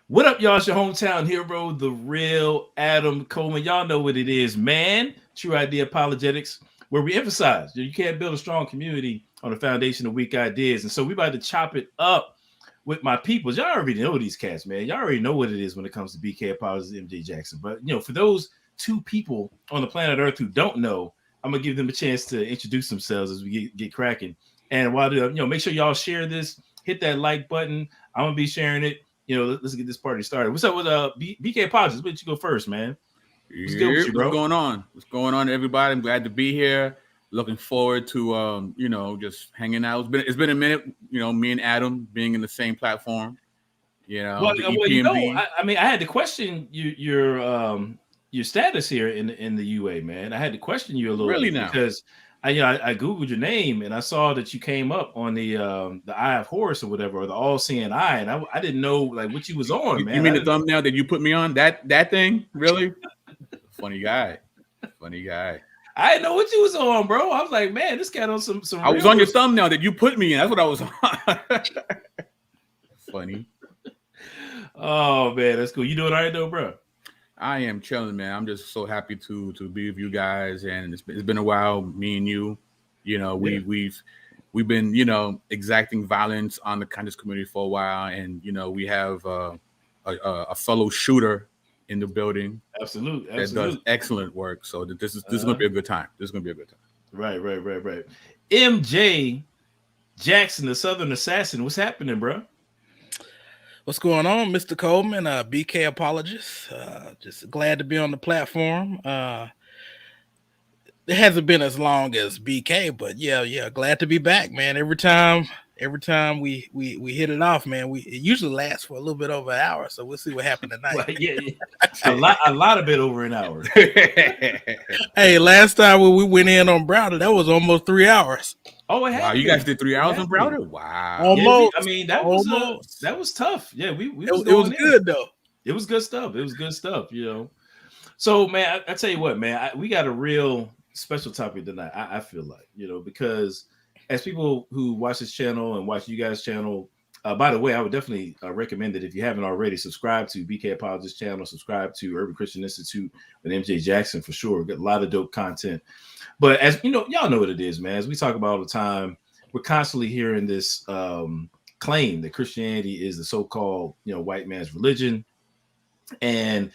What up, y'all? It's your hometown hero, the real Adam Coleman. Y'all know what it is, man. Tru-ID Apologetics, where we emphasize you can't build a strong community on a foundation of weak ideas. And so we about to chop it up with my peoples. Y'all already know these cats, man. Y'all already know what it is when it comes to BK Apologist and MJ Jackson. But for those two people on the planet Earth who don't know, I'm gonna give them a chance to introduce themselves as we get cracking. And while make sure y'all share this, hit that like button. I'm gonna be sharing it. Let's get this party started. What's up with BK Apologist? Why don't you go first, man? What's good with you, bro? What's going on? What's going on, everybody? I'm glad to be here. Looking forward to just hanging out. It's been a minute, me and Adam being in the same platform. Well, I had to question your status here in the UA, man. I had to question you a little bit because I googled your name and I saw that you came up on the Eye of Horus or whatever, or the All-Seeing Eye, and I didn't know like what you was on, man. You mean the thumbnail that you put me on? That thing, really? Funny guy. I didn't know what you was on, bro. I was like, man, this cat on some. I was on your thumbnail that you put me in. That's what I was on. Funny. Oh man, that's cool. You doing all right though, bro? I am chilling, man. I'm just so happy to be with you guys, and it's been a while. Me and you, we've been exacting violence on the kindness community for a while, and we have a fellow shooter in the building. Absolutely. That does excellent work. So this is gonna be a good time. Right. MJ Jackson, the Southern Assassin. What's happening, bro? What's going on, Mr. Coleman? BK Apologist. Just glad to be on the platform. It hasn't been as long as BK, but yeah, glad to be back, man. Every time we hit it off, man, it usually lasts for a little bit over an hour. So we'll see what happened tonight. Well, yeah. a lot of bit over an hour. Hey, last time when we went in on Browder, that was almost 3 hours. Oh, wow! You guys did 3 hours on Browder? Wow! Almost. Yeah, that was tough. Yeah, it was good though. It was good stuff. So, man, I tell you what, man, we got a real special topic tonight. I feel like because as people who watch this channel and watch you guys' channel, by the way, I would definitely recommend that if you haven't already, subscribe to BK Apologist channel, subscribe to Urban Christian Institute with MJ Jackson for sure. We've got a lot of dope content. But as y'all know what it is, man. As we talk about all the time, we're constantly hearing this claim that Christianity is the so-called white man's religion, and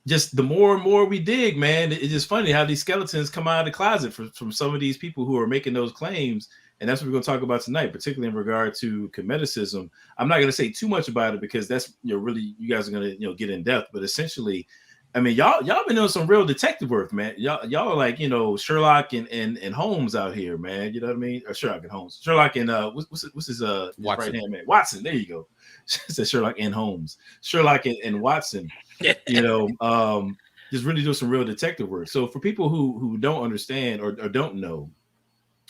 just the more and more we dig, man, it's just funny how these skeletons come out of the closet from some of these people who are making those claims. And that's what we're going to talk about tonight, particularly in regard to Kemeticism. I'm not going to say too much about it because that's really, you guys are going to get in depth. But essentially, I mean, y'all been doing some real detective work, man. Y'all are like Sherlock and Holmes out here, man. You know what I mean? Or Sherlock and Holmes. Sherlock and what's his right hand man? Watson. There you go. Said Sherlock and Holmes. Sherlock and Watson. Just really do some real detective work. So for people who don't understand or don't know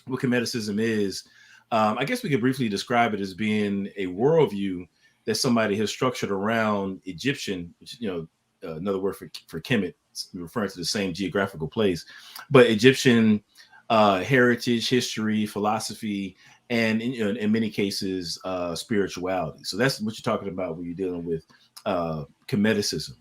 what Kemeticism is, I guess we could briefly describe it as being a worldview that somebody has structured around Egyptian, which another word for Kemet, referring to the same geographical place, but Egyptian heritage, history, philosophy, and in many cases spirituality. So that's what you're talking about when you're dealing with Kemeticism,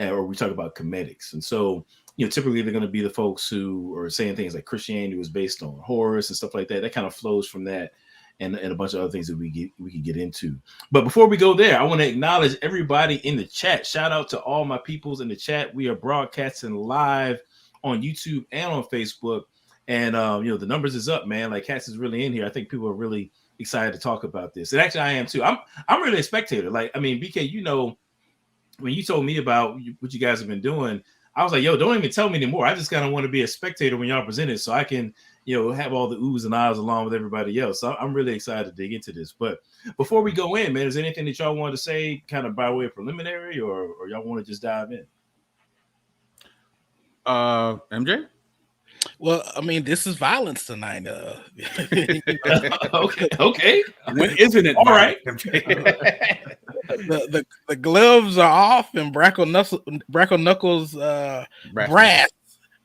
or we talk about Kemetics. And so typically they're going to be the folks who are saying things like Christianity was based on Horus and stuff like that. That kind of flows from that, and a bunch of other things that we can get into. But before we go there, I want to acknowledge everybody in the chat. Shout out to all my peoples in the chat. We are broadcasting live on YouTube and on Facebook, and the numbers is up, man. Like, Cass is really in here. I think people are really excited to talk about this, and actually I am too. I'm really a spectator. Like, I mean, BK, when you told me about what you guys have been doing, I was like, yo, don't even tell me anymore. I just kind of want to be a spectator when y'all present it so I can, have all the oohs and ahs along with everybody else. So I'm really excited to dig into this. But before we go in, man, is there anything that y'all wanted to say kind of by way of preliminary, or y'all want to just dive in? MJ? Well, I mean, this is violence tonight. Okay. When isn't it? All right. The gloves are off, and Brackle Knuckles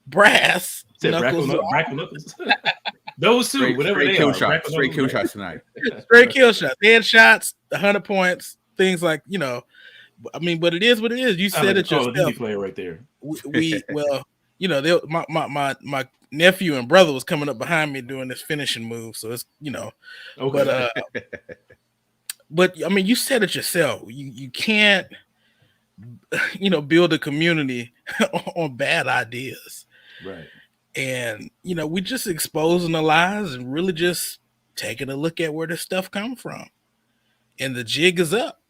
brass knuckles. Those two, straight, whatever straight they kill are. Shots, straight kill shots tonight. Straight kill shots, headshots, 100 points, things like I mean, but it is what it is. You said it yourself. Call of Duty player right there. Well, you know, my nephew and brother was coming up behind me doing this finishing move, so it's, you know, okay. But I mean, you said it yourself. You can't, you know, build a community on bad ideas, right? And you know, we just exposing the lies and really just taking a look at where this stuff come from, and the jig is up.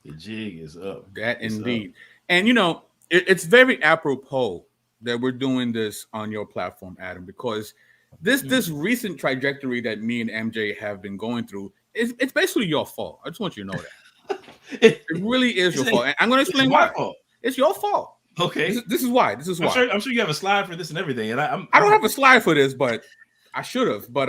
The jig is up. That indeed. And you know, it's very apropos that we're doing this on your platform, Adam, because this recent trajectory that me and MJ have been going through it's basically your fault. I just want you to know that. It really is your fault. And I'm going to explain why. Fault. It's your fault. Okay. This is why. I'm sure you have a slide for this and everything. And I don't have a slide for this, but I should have. But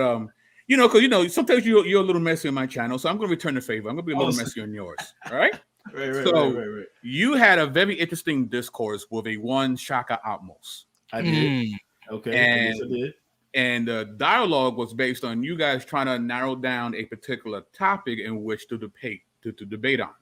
you know, because you know, sometimes you're a little messy on my channel, so I'm going to return the favor. I'm going to be a little messy on yours. All right. Right. You had a very interesting discourse with a one Shaka Atmos. I did. Okay. And I did. And the dialogue was based on you guys trying to narrow down a particular topic in which to debate on.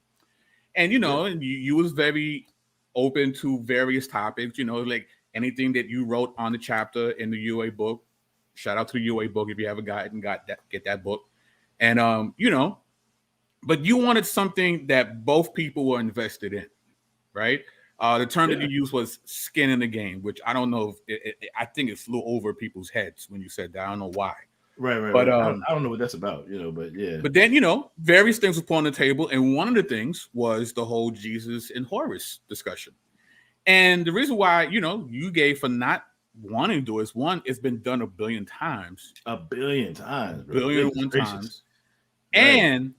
And you know, and you was very open to various topics. You know, like anything that you wrote on the chapter in the UA book. Shout out to the UA book if you haven't get that book. And you know. But you wanted something that both people were invested in, right? The term that you used was skin in the game, which I don't know if I think it flew over people's heads when you said that. I don't know why. Right. But I don't know what that's about, you know, but yeah. But then, you know, various things were put on the table. And one of the things was the whole Jesus and Horus discussion. And the reason why, you know, you gave for not wanting to do is one, it's been done a billion times. A billion times. Bro. Billion and one times. Right.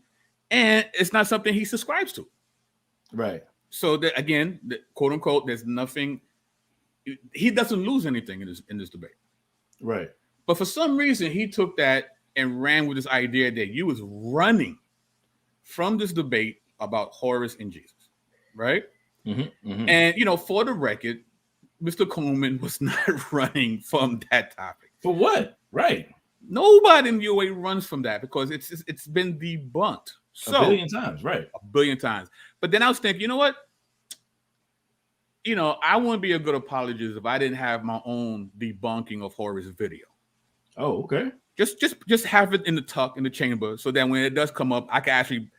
And it's not something he subscribes to. Right. So that again, quote unquote, there's nothing. He doesn't lose anything in this debate. Right. But for some reason, he took that and ran with this idea that you was running from this debate about Horus and Jesus. Right. Mm-hmm, mm-hmm. And, you know, for the record, Mr. Coleman was not running from that topic. For what? Right. Nobody in the UA runs from that because it's been debunked. So, a billion times, right? A billion times. But then I was thinking, you know what? You know, I wouldn't be a good apologist if I didn't have my own debunking of Horus video. Oh, okay. Just have it in the chamber, so that when it does come up, I can actually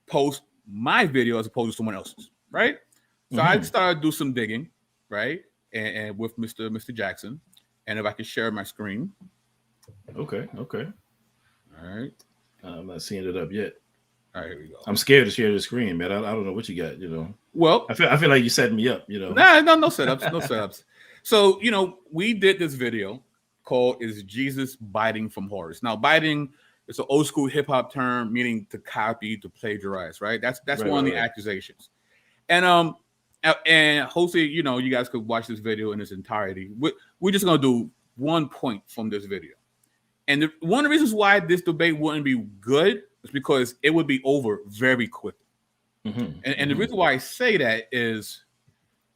post my video as opposed to someone else's, right? So I started to do some digging, right? And with Mr. Jackson, and if I could share my screen. Okay. All right. I'm not seeing it up yet. All right, here we go. I'm scared to share the screen, man. I don't know what you got, you know. Well, I feel like you setting me up, you know. Nah, no setups. So, you know, we did this video called "Is Jesus Biting from Horus?" Now, biting is an old school hip hop term meaning to copy, to plagiarize, right? That's right, one of the accusations. And hopefully, you know, you guys could watch this video in its entirety. We're just gonna do one point from this video. And one of the reasons why this debate wouldn't be good is because it would be over very quickly. And the reason why I say that is,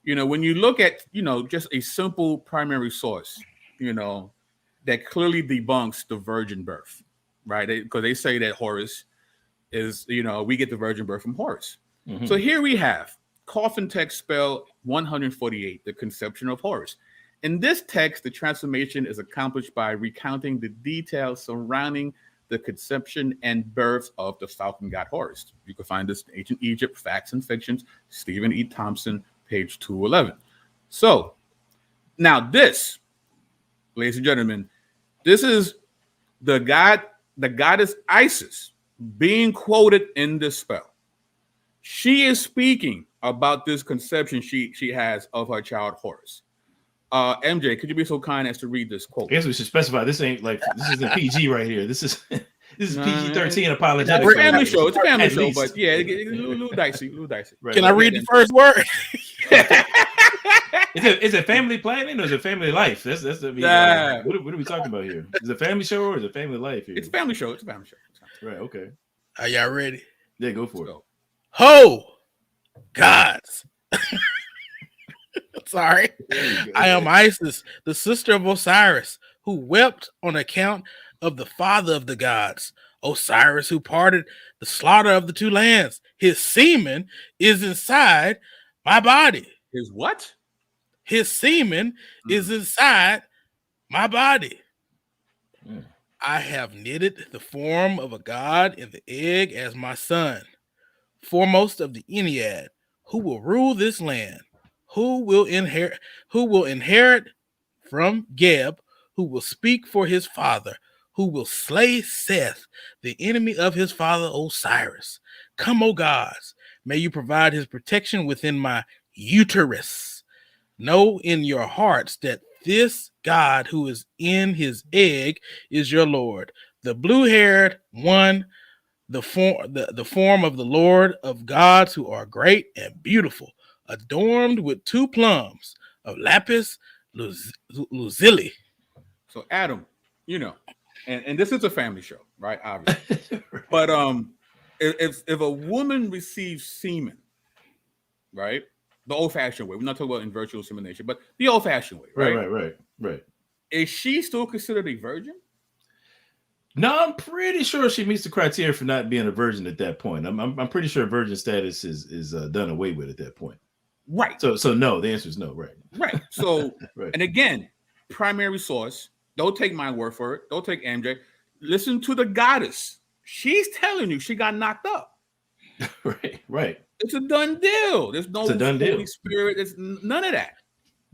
you know, when you look at, you know, just a simple primary source, you know, that clearly debunks the virgin birth, right? Because they say that Horus is, you know, we get the virgin birth from Horus. So here we have coffin text spell 148, the conception of Horus. In this text, the transformation is accomplished by recounting the details surrounding the conception and birth of the falcon god Horus. You can find this in Ancient Egypt, Facts and Fictions, Stephen E. Thompson, page 211. So now this, ladies and gentlemen, this is the goddess Isis being quoted in this spell. She is speaking about this conception she has of her child Horus. MJ, could you be so kind as to read this quote? I guess we should specify this ain't like this isn't PG right here. This is PG-13 apologetic. It's a family show. It's a family show, but yeah, it's a little dicey. Right. Can I read the first word? Is it family planning or is it family life? That's what are we talking about here? Is it a family show or is it family life here? It's a family show. It's a family show. Right. Okay. Are y'all ready? Yeah, go for it. Ho, gods. Sorry. I am Isis, the sister of Osiris, who wept on account of the father of the gods, Osiris who parted the slaughter of the two lands. His semen is inside my body. His what? His semen is inside my body. I have knitted the form of a god in the egg as my son, foremost of the Ennead, who will rule this land, who will inherit from Geb, who will speak for his father, who will slay Seth, the enemy of his father Osiris. Come, O gods, may you provide his protection within my uterus. Know in your hearts that this God who is in his egg is your Lord, the blue-haired one, the form of the Lord of gods who are great and beautiful, adorned with two plums of lapis lazuli. So Adam, you know, and this is a family show, right? Obviously. But if a woman receives semen, right? The old-fashioned way. We're not talking about in virtual insemination, but the old-fashioned way, right? Right. Is she still considered a virgin? No, I'm pretty sure she meets the criteria for not being a virgin at that point. I'm pretty sure virgin status is done away with at that point. Right. So no, the answer is no. Right. So right. And again, primary source. Don't take my word for it. Don't take MJ. Listen to the goddess. She's telling you she got knocked up. Right. It's a done deal. There's no Holy Spirit. There's none of that.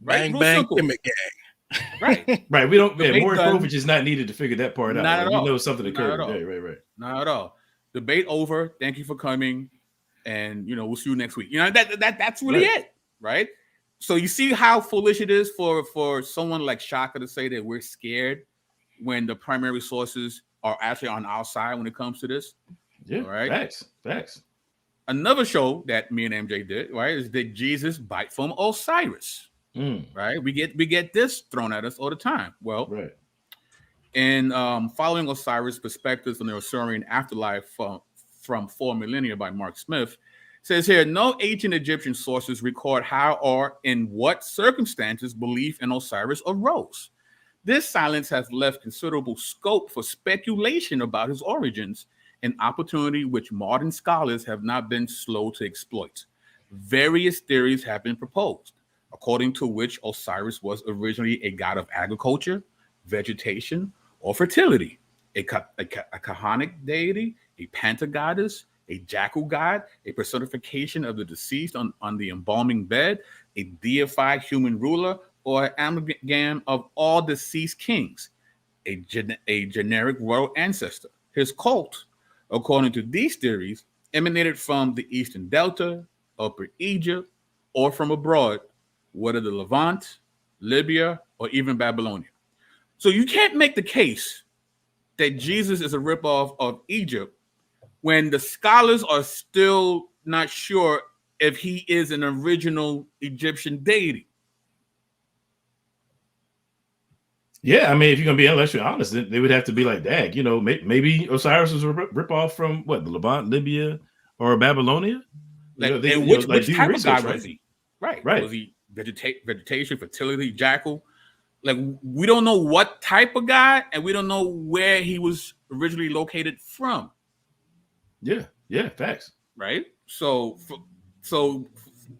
Right? Bang, bang, Kemet gang. Right. We don't. More probing is not needed to figure that part out. Not at all. We know something occurred. Right. Not at all. Debate over. Thank you for coming, and we'll see you next week. That's really it, right? So you see how foolish it is for someone like Shaka to say that we're scared when the primary sources are actually on our side when it comes to this. Yeah. Right. Facts. Another show that me and MJ did, right, is Did Jesus Bite from Osiris? Right, we get this thrown at us all the time. Well, in following Osiris perspectives on the Osirian afterlife from 4 millennia by Mark Smith, says here, no ancient Egyptian sources record how or in what circumstances belief in Osiris arose. This silence has left considerable scope for speculation about his origins, an opportunity which modern scholars have not been slow to exploit. Various theories have been proposed, according to which Osiris was originally a god of agriculture, vegetation, or fertility, a Kahanic deity, a panta-goddess, a jackal god, a personification of the deceased on the embalming bed, a deified human ruler, or an amalgam of all deceased kings, a generic royal ancestor. His cult, according to these theories, emanated from the Eastern Delta, Upper Egypt, or from abroad, whether the Levant, Libya, or even Babylonia. So you can't make the case that Jesus is a ripoff of Egypt when the scholars are still not sure if he is an original Egyptian deity. Yeah, I mean, if you're gonna be intellectually honest, they would have to be like, "Dag, maybe Osiris was a ripoff from what, the Levant, Libya, or Babylonia." Which type of god was he? Right. Was he vegetation, fertility, jackal? Like, we don't know what type of god, and we don't know where he was originally located from. Yeah, facts. Right. So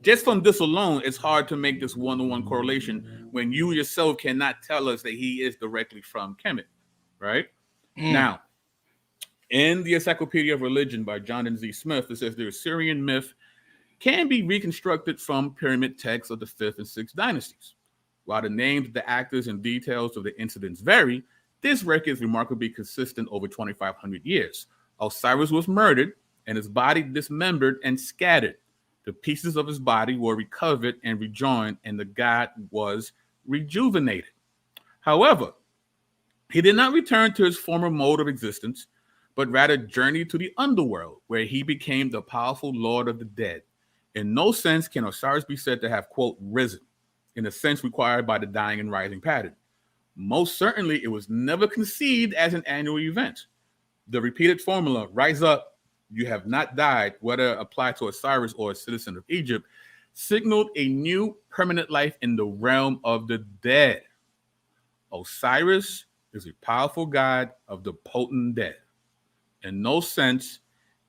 just from this alone, it's hard to make this one-to-one correlation when you yourself cannot tell us that he is directly from Kemet, right? Now, in the Encyclopedia of Religion by John Z. Smith, it says the Assyrian myth can be reconstructed from pyramid texts of the 5th and 6th dynasties. While the names of the actors and details of the incidents vary, this record is remarkably consistent over 2,500 years. Osiris was murdered and his body dismembered and scattered. The pieces of his body were recovered and rejoined, and the god was rejuvenated. However, he did not return to his former mode of existence, but rather journeyed to the underworld, where he became the powerful lord of the dead. In no sense can Osiris be said to have, quote, risen, in the sense required by the dying and rising pattern. Most certainly, it was never conceived as an annual event. The repeated formula, rise up, you have not died, whether applied to Osiris or a citizen of Egypt, signaled a new permanent life in the realm of the dead. Osiris is a powerful god of the potent dead. In no sense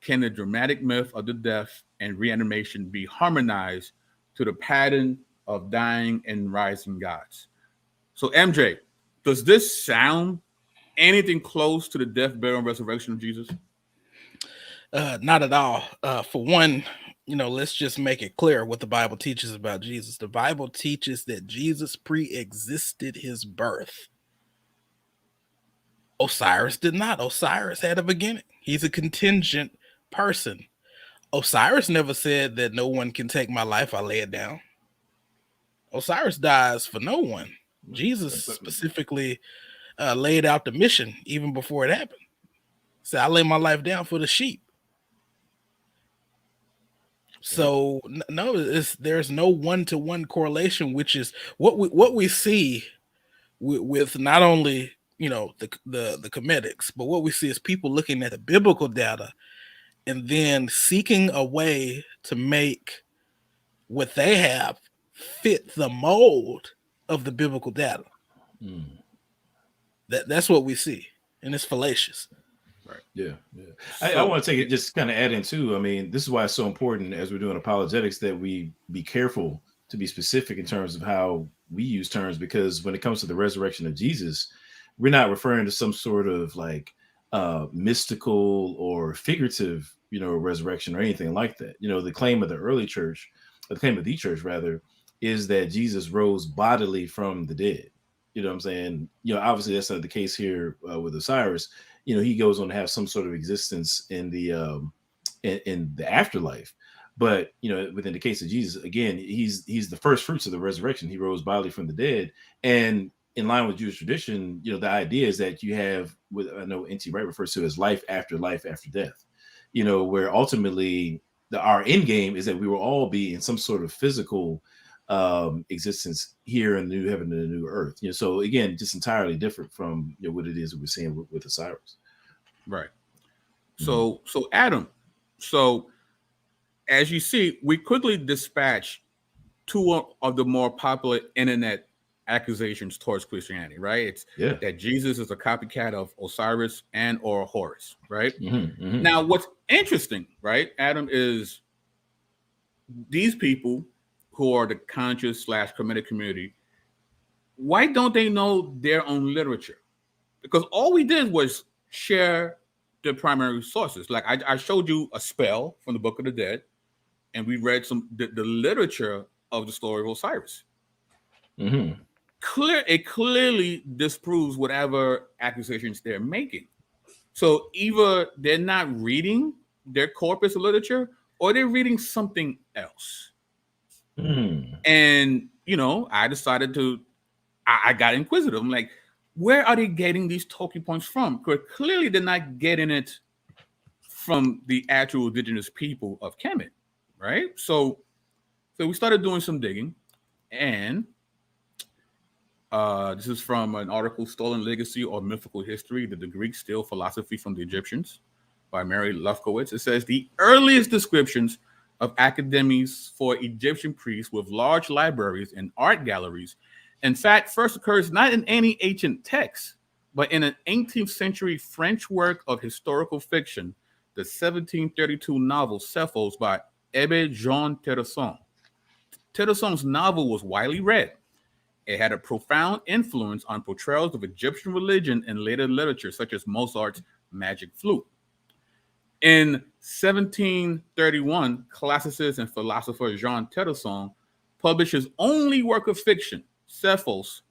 can the dramatic myth of the death and reanimation be harmonized to the pattern of dying and rising gods. So, MJ, does this sound anything close to the death, burial, and resurrection of Jesus? Not at all. For one, let's just make it clear what the Bible teaches about Jesus. The Bible teaches that Jesus pre-existed his birth. Osiris did not. Osiris had a beginning. He's a contingent person. Osiris never said that no one can take my life, I lay it down. Osiris dies for no one. Jesus specifically laid out the mission even before it happened. Said, I lay my life down for the sheep. So no, there's no one-to-one correlation, which is what we see with not only the Kemetics, but what we see is people looking at the biblical data and then seeking a way to make what they have fit the mold of the biblical data. That's what we see, and it's fallacious. Right. Yeah. I want to take it, just kind of add in too. I mean, this is why it's so important as we're doing apologetics that we be careful to be specific in terms of how we use terms, because when it comes to the resurrection of Jesus, we're not referring to some sort of like mystical or figurative, resurrection or anything like that. The claim of the early church, the claim of the church rather, is that Jesus rose bodily from the dead. You know what I'm saying? Obviously that's not the case here with Osiris. He goes on to have some sort of existence in the afterlife. But within the case of Jesus, again, he's the first fruits of the resurrection. He rose bodily from the dead, and in line with Jewish tradition, the idea is that you have what I know N.T. Wright refers to as life after death. Where ultimately our end game is that we will all be in some sort of physical existence here in the new heaven and the new earth. So again, just entirely different from what it is that we're seeing with Osiris. Right. So Adam, as you see, we quickly dispatch two of the more popular internet accusations towards Christianity, right? It's that Jesus is a copycat of Osiris and or Horus, right? Now, what's interesting, right, Adam, is these people who are the conscious / Kemetic community, why don't they know their own literature? Because all we did was share the primary sources. Like I showed you a spell from the Book of the Dead, and we read the literature of the story of Osiris. It clearly disproves whatever accusations they're making. So either they're not reading their corpus of literature, or they're reading something else. And I decided I got inquisitive. I'm like, where are they getting these talking points from? Because clearly they're not getting it from the actual indigenous people of Kemet, right? So we started doing some digging, and this is from an article, Stolen Legacy or Mythical History, Did the Greeks Steal Philosophy from the Egyptians? By Mary Lefkowitz. It says the earliest descriptions of academies for Egyptian priests with large libraries and art galleries, in fact, first occurs not in any ancient text, but in an 18th century French work of historical fiction, the 1732 novel Cephals by Abbé Jean Terrasson. Terrasson's novel was widely read. It had a profound influence on portrayals of Egyptian religion and later literature, such as Mozart's Magic Flute. In 1731, classicist and philosopher Jean Terrasson published his only work of fiction, Cephals,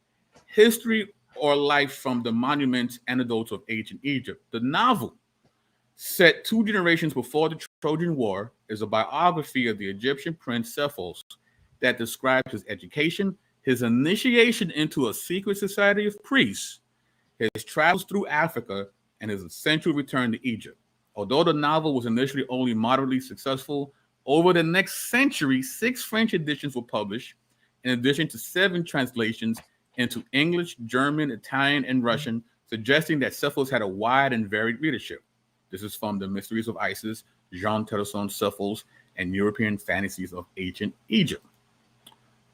History or Life from the Monuments Anecdotes of Ancient Egypt. The novel, set 2 generations before the Trojan War, is a biography of the Egyptian prince Cephals that describes his education, his initiation into a secret society of priests, his travels through Africa, and his eventual return to Egypt. Although the novel was initially only moderately successful, over the next century, 6 French editions were published, in addition to 7 translations into English, German, Italian, and Russian, suggesting that Cephals had a wide and varied readership. This is from The Mysteries of Isis, Jean Terrasson, Cephals, and European Fantasies of Ancient Egypt.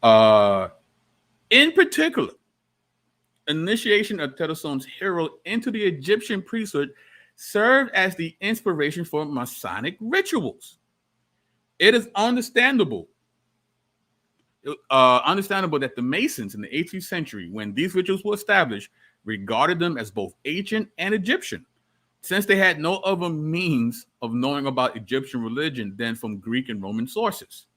In particular, initiation of Terrasson's hero into the Egyptian priesthood served as the inspiration for Masonic rituals. It is understandable that the Masons in the 18th century, when these rituals were established, regarded them as both ancient and Egyptian, since they had no other means of knowing about Egyptian religion than from Greek and Roman sources.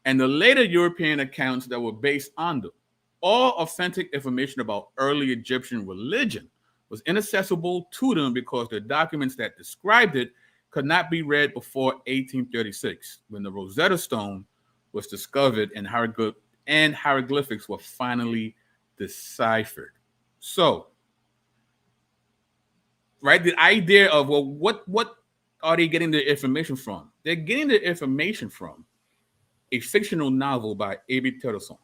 And the later European accounts that were based on them, all authentic information about early Egyptian religion was inaccessible to them because the documents that described it could not be read before 1836, when the Rosetta Stone was discovered and hieroglyphics were finally deciphered. So, right, the idea of, well, what are they getting their information from? They're getting their information from a fictional novel by A.B. Tedderson.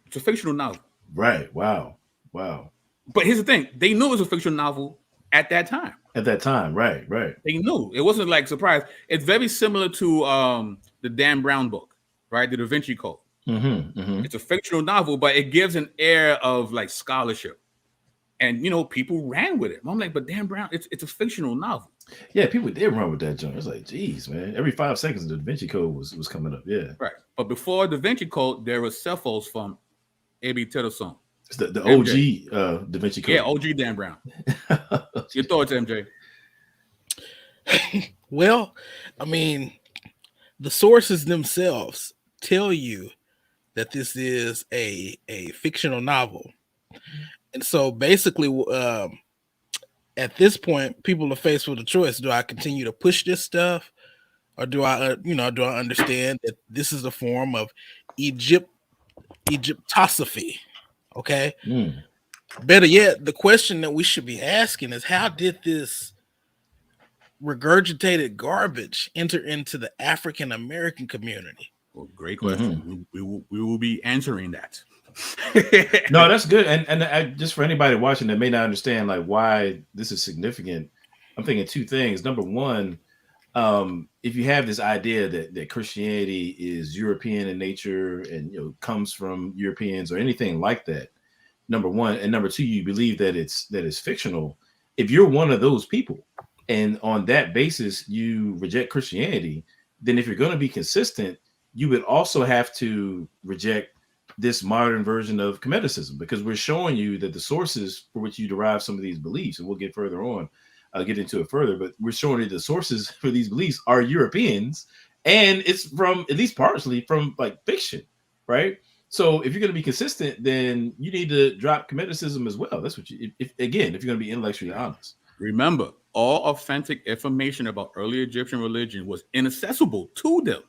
It's a fictional novel. Right. Wow. But here's the thing. They knew it was a fictional novel at that time. Right. They knew. It wasn't like surprise. It's very similar to the Dan Brown book, right? The Da Vinci Code. It's a fictional novel, but it gives an air of like scholarship. And, people ran with it. I'm like, but Dan Brown, it's a fictional novel. Yeah, people did run with that joint. It's like, geez, man. Every 5 seconds, the Da Vinci Code was coming up. Yeah. Right. But before Da Vinci Code, there were cephals from A.B. Tedderson. It's the OG Da Vinci Code. Yeah, OG Dan Brown. Your thoughts, MJ? Well, I mean, the sources themselves tell you that this is a fictional novel. And so basically, at this point, people are faced with a choice. Do I continue to push this stuff? Or do I understand that this is a form of Egyptosophy? Okay. Better yet, the question that we should be asking is, how did this regurgitated garbage enter into the African American community? Well, great question. We will be answering that. No, that's good. And just for anybody watching that may not understand like why this is significant, I'm thinking two things. Number one, if you have this idea that Christianity is European in nature and comes from Europeans or anything like that, number one, and number two, you believe that it's fictional. If you're one of those people, and on that basis you reject Christianity, then if you're going to be consistent, you would also have to reject this modern version of Kemeticism, because we're showing you that the sources for which you derive some of these beliefs, and we'll get further on. I'll get into it further, but we're showing you the sources for these beliefs are Europeans, and it's from, at least partially, from like fiction, right? So if you're going to be consistent, then you need to drop Kemeticism as well. That's what if you're going to be intellectually honest. Remember, all authentic information about early Egyptian religion was inaccessible to them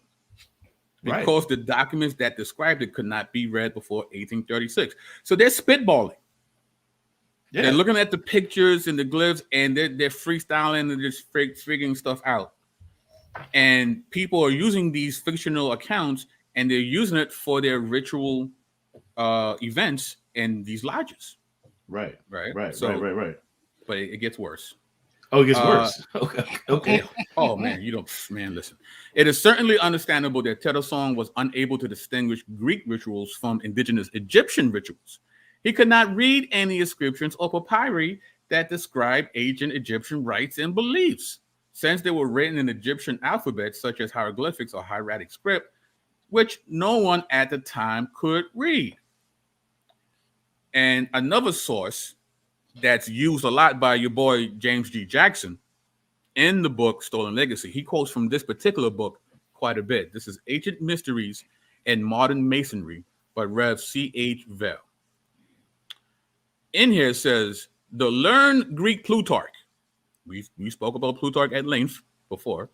because the documents that described it could not be read before 1836. So they're spitballing. Yeah. They're looking at the pictures and the glyphs, and they're freestyling and just figuring stuff out. And people are using these fictional accounts, and they're using it for their ritual events in these lodges. Right. Right. But it gets worse. Oh, it gets worse. Okay. Oh man, listen. It is certainly understandable that Tedderson was unable to distinguish Greek rituals from indigenous Egyptian rituals. He could not read any inscriptions or papyri that describe ancient Egyptian rites and beliefs, since they were written in Egyptian alphabets such as hieroglyphics or hieratic script, which no one at the time could read. And another source that's used a lot by your boy James G. Jackson in the book Stolen Legacy, he quotes from this particular book quite a bit. This is Ancient Mysteries and Modern Masonry by Rev. C.H. Vell. In here it says, the learned Greek Plutarch, we spoke about Plutarch at length before,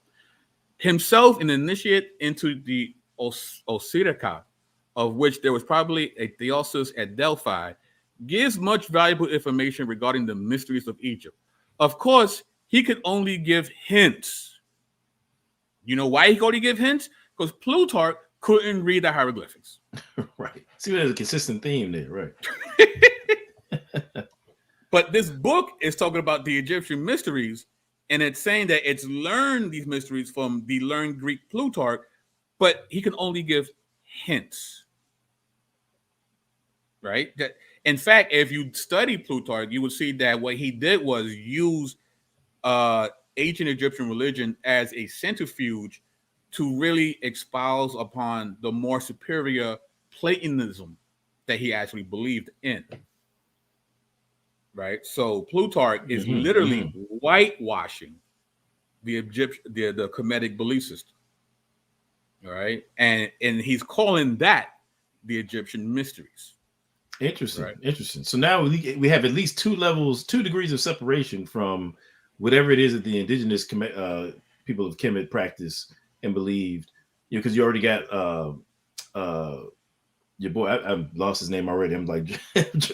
himself an initiate into the Osiris, of which there was probably a theosis at Delphi, gives much valuable information regarding the mysteries of Egypt. Of course, he could only give hints. You know why he could only give hints? Because Plutarch couldn't read the hieroglyphics. Right. See, there's a consistent theme there, right? But this book is talking about the Egyptian mysteries, and it's saying that it's learned these mysteries from the learned Greek Plutarch, but he can only give hints. Right? In fact, if you study Plutarch, you would see that what he did was use ancient Egyptian religion as a centrifuge to really espouse upon the more superior Platonism that he actually believed in. Right? So Plutarch is literally whitewashing the Kemetic belief system. All right. And he's calling that the Egyptian mysteries. Interesting. Right. Interesting. So now we have at least 2 degrees of separation from whatever it is that the indigenous people of Kemet practice and believed. You know, because you already got your boy. I've lost his name already. I'm like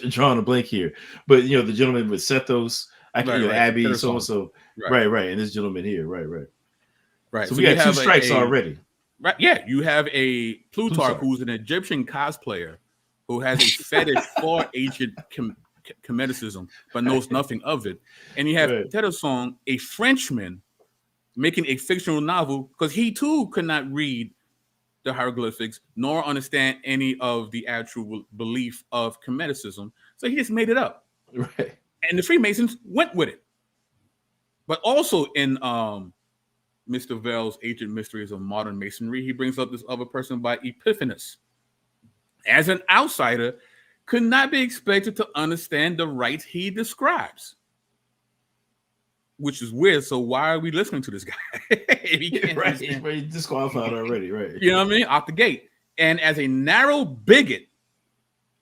drawing a blank here. But you know, the gentleman with Sethos, Abby, so and so. Right. And this gentleman here. Right. So we got 2 strikes already. Right. Yeah, you have a Plutarch who's an Egyptian cosplayer who has a fetish for ancient Kemeticism, but knows nothing of it. And you have Kemetism, a Frenchman, making a fictional novel because he too could not read the hieroglyphics nor understand any of the actual belief of Kemeticism. So he just made it up. Right. And the Freemasons went with it. But also in Mr. Vell's Ancient Mysteries of Modern Masonry, he brings up this other person by Epiphanes. As an outsider, could not be expected to understand the rites he describes. Which is weird. So why are we listening to this guy? He's disqualified already, right? You know what I mean? Off the gate. And as a narrow bigot,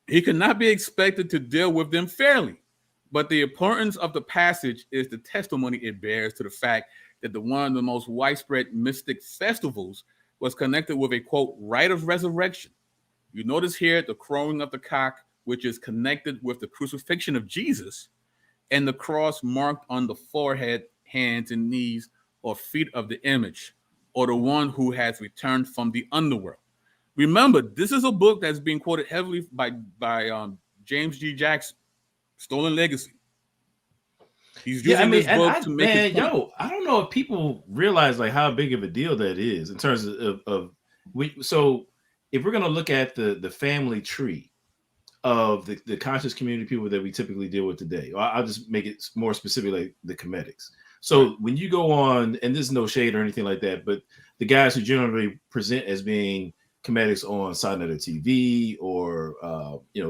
he could not be expected to deal with them fairly. But the importance of the passage is the testimony it bears to the fact that one of the most widespread mystic festivals was connected with a, quote, rite of resurrection. You notice here the crowing of the cock, which is connected with the crucifixion of Jesus, and the cross marked on the forehead, hands, and knees or feet of the image, or the one who has returned from the underworld. Remember, this is a book that's being quoted heavily by James G. Jackson, Stolen Legacy. He's using this book to make his point. I don't know if people realize like how big of a deal that is in terms of so if we're going to look at the family tree of the conscious community people that we typically deal with today, I'll just make it more specific, like the Kemetics. So when you go on, and there's no shade or anything like that, but the guys who generally present as being Kemetics on Side Netter TV or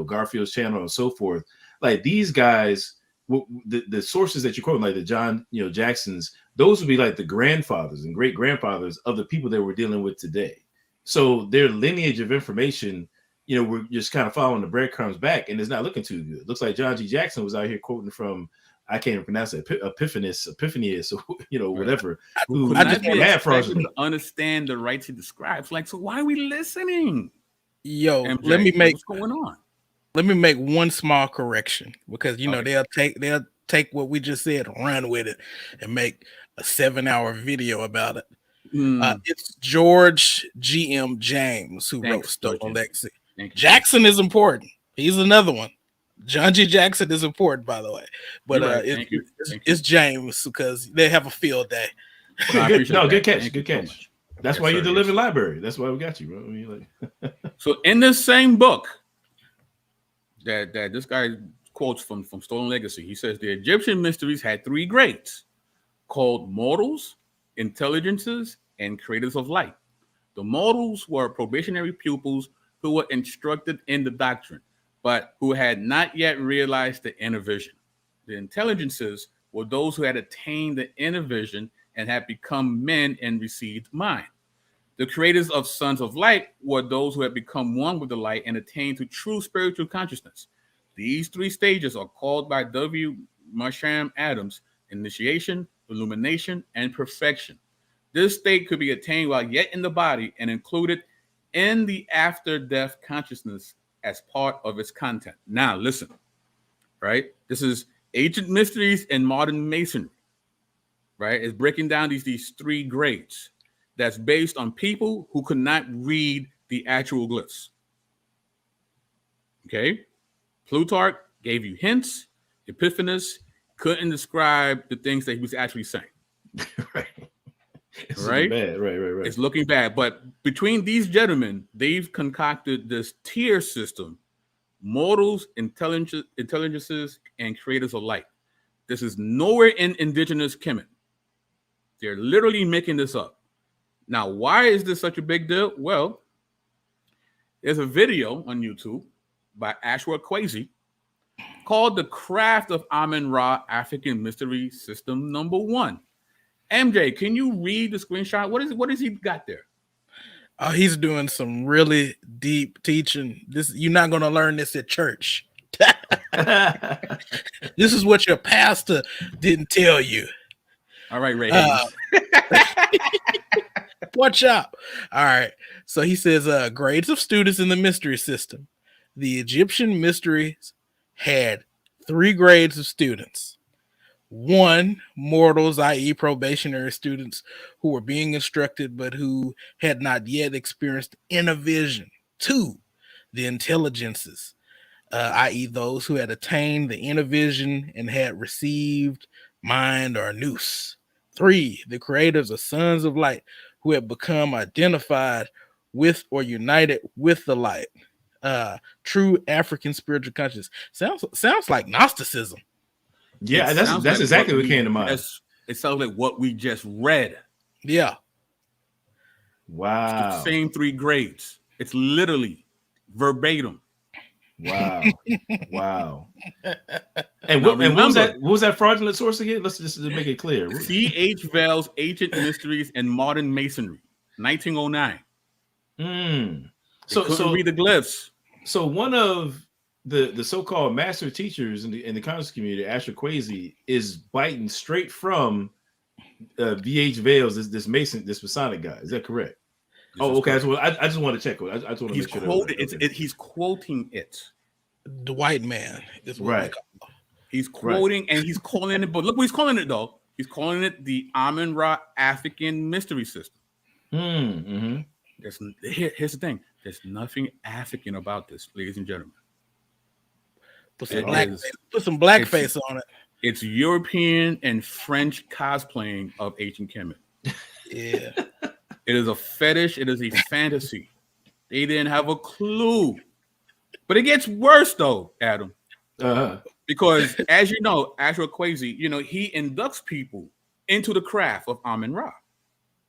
Garfield's channel and so forth, like these guys, the sources that you're quoting, like the John Jacksons, those would be like the grandfathers and great grandfathers of the people that we're dealing with today. So their lineage of information, we're just kind of following the breadcrumbs back, and it's not looking too good. It looks like John G. Jackson was out here quoting from, I can't even pronounce it, Epiphanius, or whatever. I just mad fraudulent to understand the rites he describes. Like, so why are we listening? Yo, MJ, let me make what's going on. Let me make one small correction because they'll take what we just said, run with it, and make a 7-hour video about it. It's George G.M. James who wrote Stolen Legacy. Jackson is important. He's another one. John G. Jackson is important, by the way. But it's James because they have a field day. Good catch. Good catch. That's why you're the living library. That's why we got you, bro. I mean, So in this same book that this guy quotes from Stolen Legacy, he says the Egyptian mysteries had 3 grades called mortals, intelligences, and creators of light. The mortals were probationary pupils who were instructed in the doctrine, but who had not yet realized the inner vision. The intelligences were those who had attained the inner vision and had become men and received mind. The creators of sons of light were those who had become one with the light and attained to true spiritual consciousness. These 3 stages are called by W. Marsham Adams: initiation, illumination, and perfection. This state could be attained while yet in the body and included in the after-death consciousness as part of its content. Now, listen, right? This is Ancient Mysteries and Modern Masonry, right? It's breaking down these 3 grades that's based on people who could not read the actual glyphs. Okay? Plutarch gave you hints. Epiphanes couldn't describe the things that he was actually saying. Right. It's right? looking bad. Right. It's looking bad. But between these gentlemen, they've concocted this tier system mortals, intelligences, and creators of light. This is nowhere in indigenous Kemet. They're literally making this up. Now, why is this such a big deal? Well, there's a video on YouTube by Ashwa Kwesi called The Craft of Amen-Ra African Mystery System Number 1. MJ, can you read the screenshot? What is he got there? He's doing some really deep teaching. You're not going to learn this at church. This is what your pastor didn't tell you. All right, Ray Haynes. Watch out. All right. So he says grades of students in the mystery system. The Egyptian mysteries had 3 grades of students. 1, mortals, i.e. probationary students who were being instructed but who had not yet experienced inner vision. 2, the intelligences, i.e. those who had attained the inner vision and had received mind or nous. 3, the creators or sons of light who had become identified with or united with the light. True African spiritual consciousness. Sounds like Gnosticism. Yeah, that's exactly what came to mind. It sounds like what we just read. Yeah. Wow. It's the same 3 grades. It's literally verbatim. Wow. Wow. And what was that fraudulent source again? Let's just make it clear. C.H. Vell's Ancient Mysteries and Modern Masonry, 1909. So read the glyphs. So one of the so-called master teachers in the conscious community, Asher Kwesi, is biting straight from V.H. Vales, this Masonic guy. Is that correct? Okay. I just want to check. I just want to make sure. He's quoting it. The white man is what right. He's quoting and he's calling it. But look what he's calling it, though. He's calling it the Amen-Ra African Mystery System. Mm-hmm. Here's the thing. There's nothing African about this, ladies and gentlemen. Put some blackface on it. It's European and French cosplaying of ancient Kemet. Yeah. It is a fetish. It is a fantasy. They didn't have a clue. But it gets worse, though, Adam. Because, as you know, Ashwa Kwesi, he inducts people into the craft of Amen-Ra.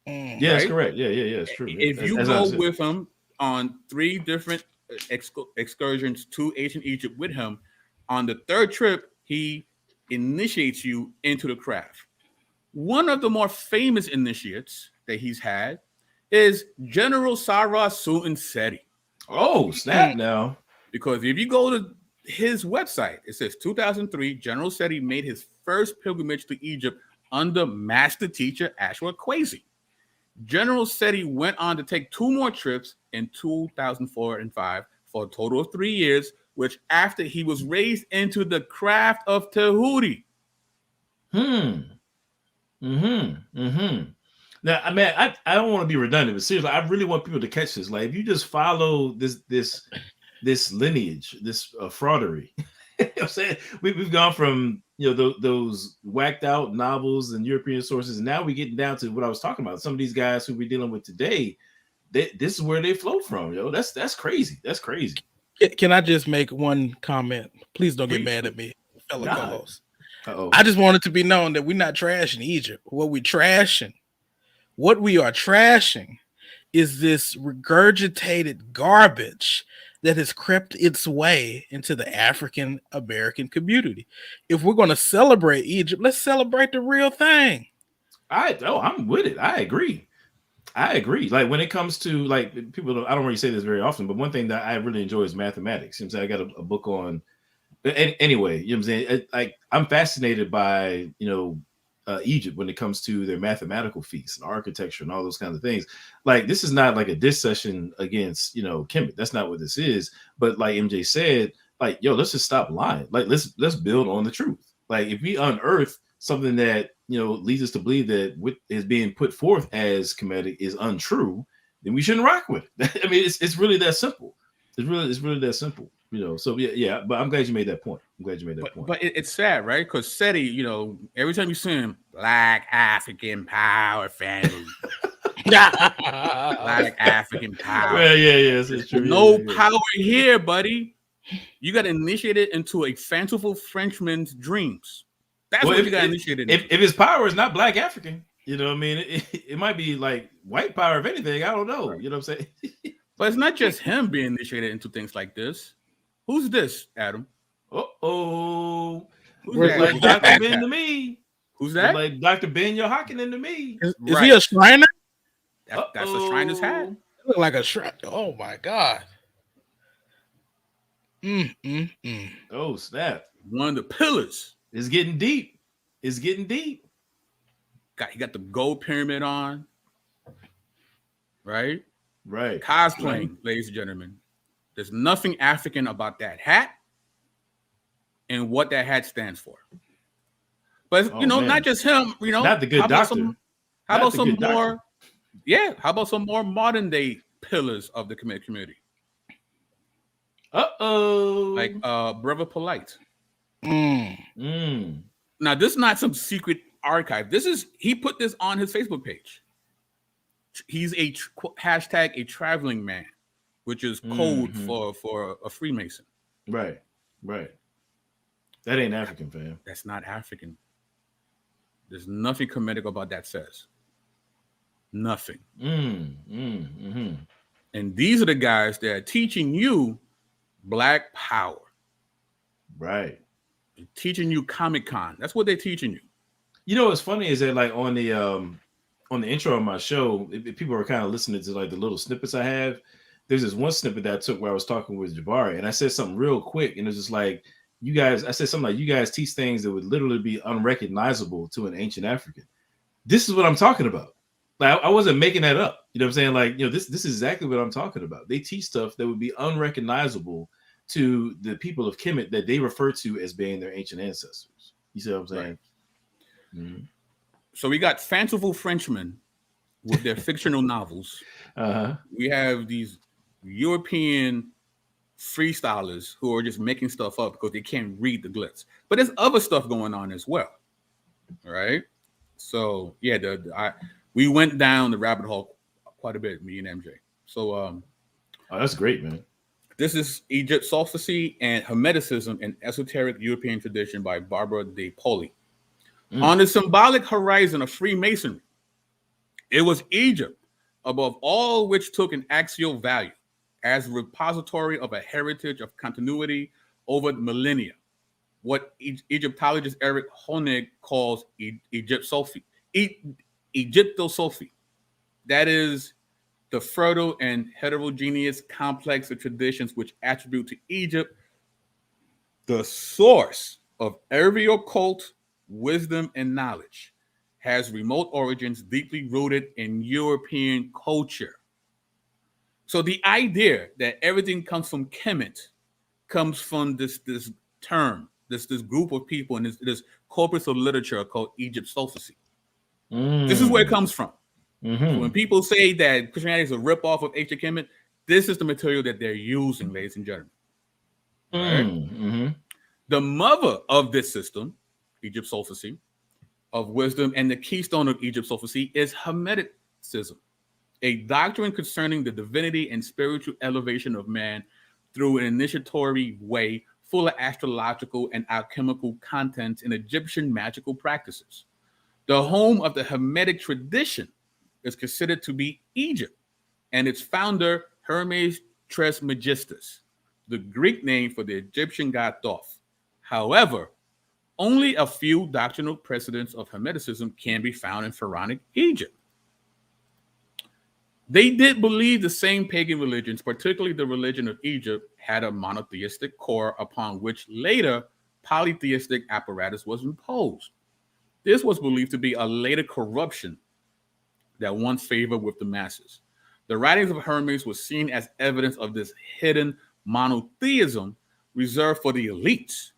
Yeah, that's correct. Yeah, it's true. If you go with him on 3 different excursions to ancient Egypt with him, on the 3rd trip, he initiates you into the craft. One of the more famous initiates that he's had is General Sarah Sultan Seti. Oh, snap now. Because if you go to his website, it says 2003, General Seti made his first pilgrimage to Egypt under master teacher Ashwa Kwesi. General Seti went on to take 2 more trips in 2004 and 5 for a total of 3 years, which after he was raised into the craft of Tehuti. Now, I mean, I don't want to be redundant, but seriously, I really want people to catch this. Like, if you just follow this lineage, this fraudery, you know what I'm saying? We've gone from those whacked out novels and European sources, and now we're getting down to what I was talking about. Some of these guys who we're dealing with today, this is where they flow from, yo. That's crazy. That's crazy. Can I just make one comment? Please don't get mad at me, fellow co-hosts. Uh-oh. I just want it to be known that we're not trashing Egypt. What we are trashing is this regurgitated garbage that has crept its way into the African American community. If we're going to celebrate Egypt, let's celebrate the real thing. I'm with it. I agree. Like, when it comes to, like, people, I don't really say this very often, but one thing that I really enjoy is mathematics. You know what I'm saying? I got a book on. Anyway, you know what I'm saying? I'm fascinated by Egypt when it comes to their mathematical feats and architecture and all those kinds of things. Like, this is not like a diss session against Kemet. That's not what this is. But like MJ said, like, let's just stop lying. Like, let's build on the truth. Like, if we unearth something that leads us to believe that what is being put forth as Kemetic is untrue, then we shouldn't rock with it. I mean, it's really that simple. It's really that simple. So yeah. But I'm glad you made that point. But it's sad, right? Because Seti, every time you see him, Black African Power family, Black African Power. Well, yeah, it's true. No power here, buddy. You got initiated into a fanciful Frenchman's dreams. That's what you got initiated into. If his power is not Black African, you know what I mean? It might be like white power, if anything. I don't know. Right. You know what I'm saying? But it's not just him being initiated into things like this. Who's this, Adam? Who's that? Like Dr. Ben to me. Who's that? Like Dr. Ben Yohakinan to me. Is he a Shriner? That's a Shriner's hat. Look like a shrine. Oh my God. Oh snap! One of the pillars. It's getting deep. It's getting deep. He got the gold pyramid on. Right. Cosplaying, ladies and gentlemen. There's nothing African about that hat and what that hat stands for. But not just him. Not the good doctor. How about some more? Yeah. How about some more modern day pillars of the Kemet community? Like Brother Polite. Now this is not some secret archive. He put this on his Facebook page. He's a hashtag a traveling man, which is code for a Freemason. Right. That ain't African, fam. That's not African. There's nothing Kemetic about that says. Nothing. And these are the guys that are teaching you Black power. Right. They're teaching you Comic-Con. That's what they're teaching you. You know what's funny is that like on the intro of my show, if people are kind of listening to like the little snippets I have, there's this one snippet that I took where I was talking with Jabari, and I said something real quick, and it's just like, I said something like, you guys teach things that would literally be unrecognizable to an ancient African. This is what I'm talking about. Like I wasn't making that up. You know what I'm saying? Like, this is exactly what I'm talking about. They teach stuff that would be unrecognizable to the people of Kemet that they refer to as being their ancient ancestors. You see what I'm saying? Right. So we got fanciful Frenchmen with their fictional novels. We have these European freestylers who are just making stuff up because they can't read the glyphs. But there's other stuff going on as well. All right. So yeah, we went down the rabbit hole quite a bit, me and MJ. So that's great, man. This is Egypt Solstice and Hermeticism, an esoteric European tradition by Barbara de Poli. On the symbolic horizon of Freemasonry, it was Egypt, above all which took an axial value as a repository of a heritage of continuity over millennia, what Egyptologist Eric Honig calls Egyptosophy. That is the fertile and heterogeneous complex of traditions which attribute to Egypt the source of every occult wisdom and knowledge, has remote origins deeply rooted in European culture. So the idea that everything comes from Kemet comes from this term, this group of people, and this corpus of literature called Egyptosophy. This is where it comes from. So when people say that Christianity is a ripoff of ancient Kemet, this is the material that they're using, ladies and gentlemen. Right? The mother of this system, Egyptosophy, of wisdom, and the keystone of Egyptosophy is Hermeticism, a doctrine concerning the divinity and spiritual elevation of man through an initiatory way full of astrological and alchemical contents in Egyptian magical practices. The home of the Hermetic tradition is considered to be Egypt, and its founder, Hermes Trismegistus, the Greek name for the Egyptian god Thoth. However, only a few doctrinal precedents of Hermeticism can be found in Pharaonic Egypt. They did believe the same pagan religions, particularly the religion of Egypt, had a monotheistic core upon which later polytheistic apparatus was imposed. This was believed to be a later corruption that won favor with the masses. The writings of Hermes was seen as evidence of this hidden monotheism reserved for the elites,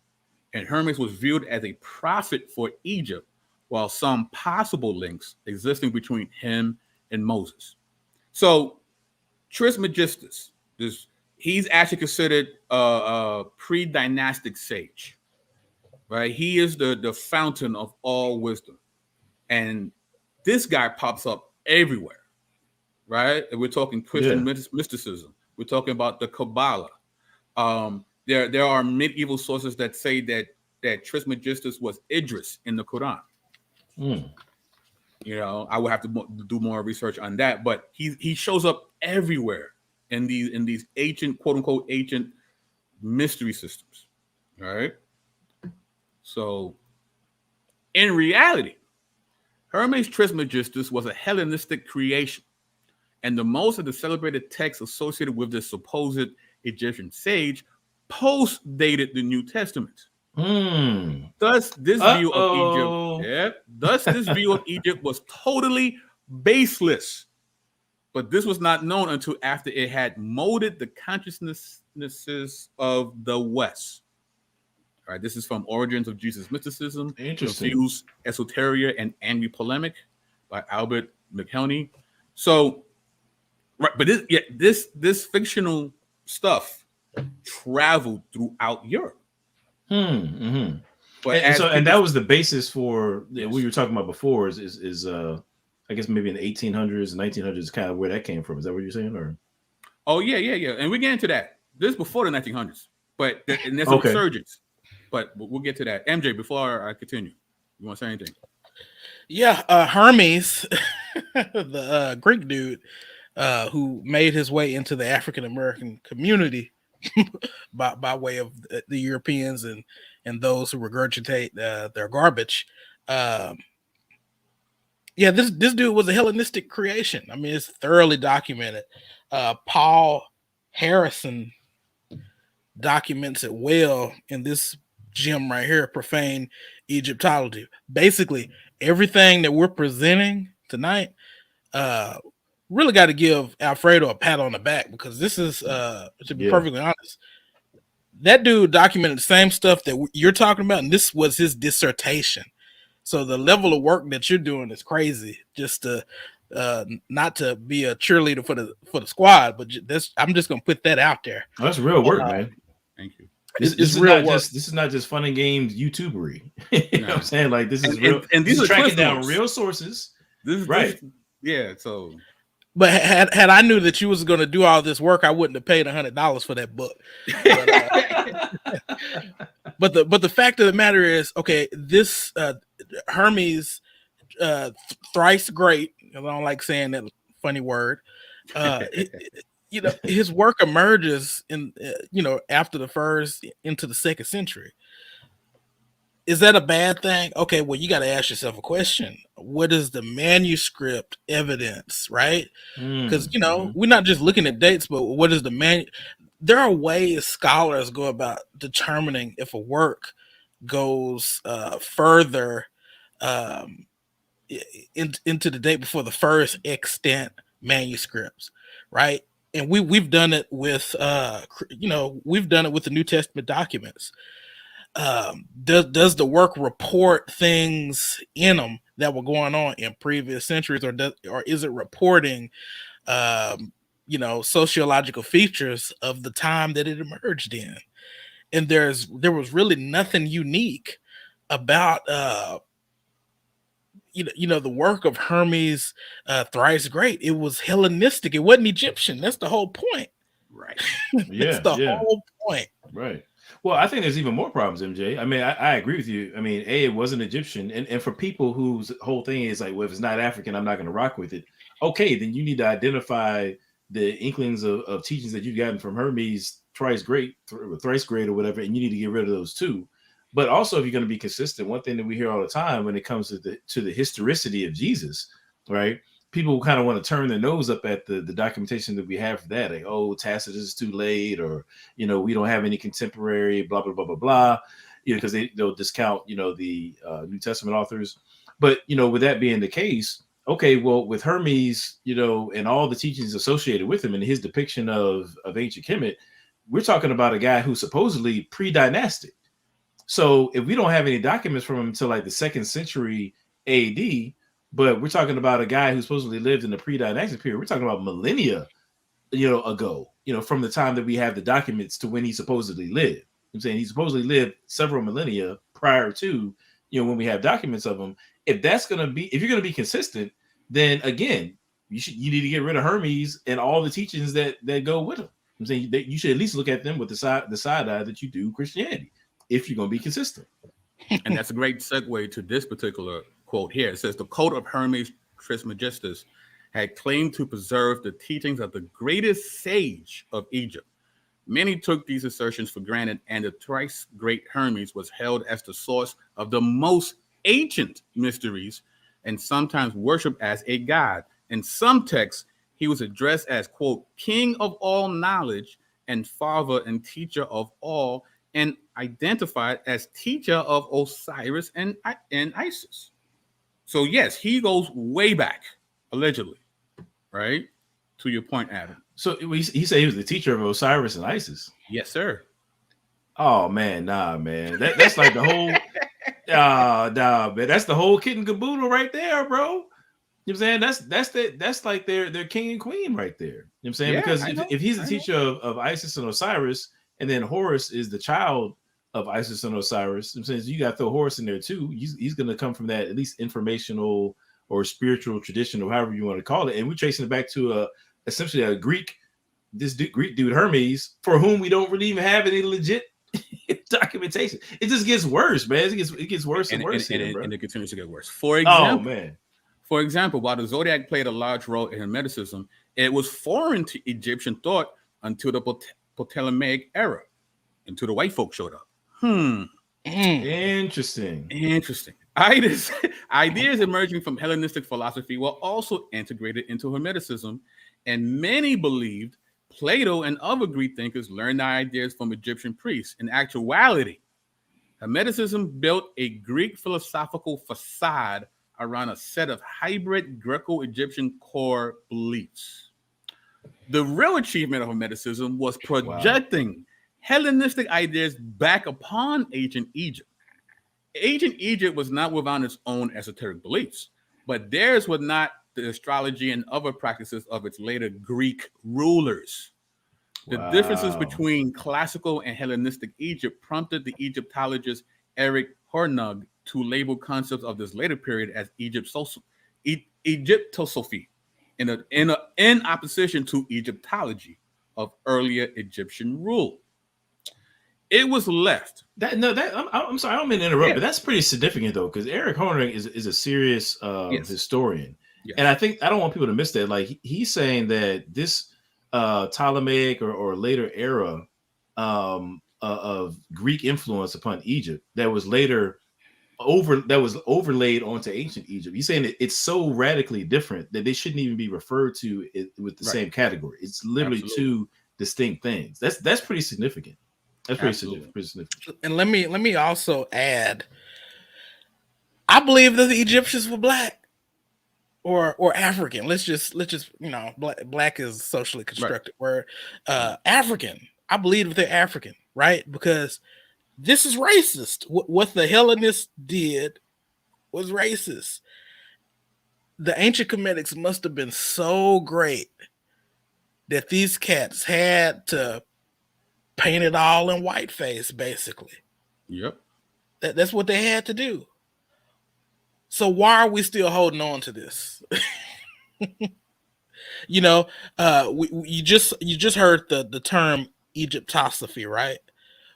and Hermes was viewed as a prophet for Egypt, while some possible links existing between him and Moses. So Trismegistus, he's actually considered a pre-dynastic sage, right? He is the fountain of all wisdom. And this guy pops up everywhere, right? And we're talking Christian mysticism. We're talking about the Kabbalah. There are medieval sources that say that Trismegistus was Idris in the Quran. You know, I would have to do more research on that, but he shows up everywhere in these ancient, quote unquote, ancient mystery systems. All right. So, in reality, Hermes Trismegistus was a Hellenistic creation, and the most of the celebrated texts associated with this supposed Egyptian sage post-dated the New Testament. Thus, this view of Egypt, thus this view of Egypt was totally baseless. But this was not known until after it had molded the consciousnesses of the West. All right, this is from Origins of Jesus Mysticism, Confused Esoteria and Angry Polemic by Albert McHelney. So, right, but this fictional stuff traveled throughout Europe. But and that was the basis for what you were talking about before. Is I guess maybe in the 1800s and 1900s, kind of where that came from. Is that what you're saying? Or yeah, and we get into that. This is before the 1900s, but there's a resurgence. But we'll get to that. MJ, before I continue, you want to say anything? Yeah, Hermes, the Greek dude who made his way into the African American community by way of the Europeans and those who regurgitate their garbage. This dude was a Hellenistic creation. I mean, it's thoroughly documented. Paul Harrison documents it well in this gem right here, Profane Egyptology. Basically, everything that we're presenting tonight, really got to give Alfredo a pat on the back, because this is, to be perfectly honest, that dude documented the same stuff that you're talking about, and this was his dissertation. So the level of work that you're doing is crazy. Just to not to be a cheerleader for the squad, but I'm just gonna put that out there. Oh, that's real work, man. Thank you. This is real work. This is not just fun and games YouTubery. You know what I'm saying? Like, this is real. And these are tracking down real sources. So. But had I knew that you was going to do all this work, I wouldn't have paid $100 for that book. But the fact of the matter is, okay, this Hermes, thrice great. I don't like saying that funny word. His work emerges in after the first into the second century. Is that a bad thing? Okay, well, you got to ask yourself a question. What is the manuscript evidence, right? Because, we're not just looking at dates, but what is the There are ways scholars go about determining if a work goes further into the date before the first extant manuscripts, right? And we've done it with, we've done it with the New Testament documents. Does the work report things in them that were going on in previous centuries, or is it reporting sociological features of the time that it emerged in? And there was really nothing unique about the work of Hermes thrice great. It was Hellenistic. It wasn't Egyptian. That's the whole point, right? That's the whole point, right? Well, I think there's even more problems, MJ. I mean, I agree with you. I mean, it wasn't Egyptian. And for people whose whole thing is like, well, if it's not African, I'm not going to rock with it. Okay, then you need to identify the inklings of teachings that you've gotten from Hermes thrice great or whatever, and you need to get rid of those too. But also, if you're going to be consistent, one thing that we hear all the time when it comes to the historicity of Jesus, right? People kind of want to turn their nose up at the documentation that we have for that. Like, oh, Tacitus is too late, or, we don't have any contemporary, blah, blah, blah, blah, blah, because they'll discount, the New Testament authors. But, with that being the case, okay, well, with Hermes, and all the teachings associated with him and his depiction of ancient Kemet, we're talking about a guy who's supposedly pre-dynastic. So if we don't have any documents from him until like the 2nd century AD, but we're talking about a guy who supposedly lived in the pre-dynastic period. We're talking about millennia, ago, from the time that we have the documents to when he supposedly lived. I'm saying he supposedly lived several millennia prior to, when we have documents of him. If you're going to be consistent, then again, you need to get rid of Hermes and all the teachings that go with him. I'm saying that you should at least look at them with the side eye that you do Christianity, if you're going to be consistent. And that's a great segue to this particular quote here. It says, the cult of Hermes Trismegistus had claimed to preserve the teachings of the greatest sage of Egypt. Many took these assertions for granted, and the thrice great Hermes was held as the source of the most ancient mysteries and sometimes worshipped as a god. In some texts, he was addressed as, quote, king of all knowledge and father and teacher of all, and identified as teacher of Osiris and Isis. So yes, he goes way back, allegedly, right? To your point, Adam. So he said he was the teacher of Osiris and Isis. Yes, sir. Oh man, nah, man. That's like the whole man. That's the whole kit and caboodle right there, bro. You know what I'm saying? That's like their king and queen right there. You know what I'm saying? Yeah, because if he's the teacher of Isis and Osiris, and then Horus is the child of Isis and Osiris, I'm saying you got to throw Horus in there too. He's going to come from that at least informational or spiritual tradition, or however you want to call it. And we're tracing it back to essentially a Greek dude Hermes, for whom we don't really even have any legit documentation. It just gets worse, man. It gets worse and worse, and it continues to get worse. For example, while the zodiac played a large role in Hermeticism, it was foreign to Egyptian thought until the Ptolemaic era, until the white folk showed up. Interesting. Ideas emerging from Hellenistic philosophy were also integrated into Hermeticism, and many believed Plato and other Greek thinkers learned their ideas from Egyptian priests. In actuality, Hermeticism built a Greek philosophical facade around a set of hybrid Greco-Egyptian core beliefs. The real achievement of Hermeticism was projecting Hellenistic ideas back upon ancient Egypt. Ancient Egypt was not without its own esoteric beliefs, but theirs were not the astrology and other practices of its later Greek rulers. The differences between classical and Hellenistic Egypt prompted the Egyptologist Eric Hornung to label concepts of this later period as Egyptosophy, in opposition to Egyptology of earlier Egyptian rule. It was left. I'm sorry, I don't mean to interrupt, but that's pretty significant though, because Eric Hornung is a serious historian, and I don't want people to miss that. Like he's saying that this Ptolemaic or later era of Greek influence upon Egypt that was later overlaid onto ancient Egypt. He's saying that it's so radically different that they shouldn't even be referred to with the same category. It's literally two distinct things. That's pretty significant. That's pretty significant. And let me also add, I believe that the Egyptians were black or African. Let's just black is socially constructed word. African. I believe that they're African, right? Because this is racist. What the Hellenists did was racist. The ancient Kemetics must have been so great that these cats had to paint it all in whiteface, basically. Yep. That's what they had to do. So why are we still holding on to this? You just heard the term Egyptosophy, right?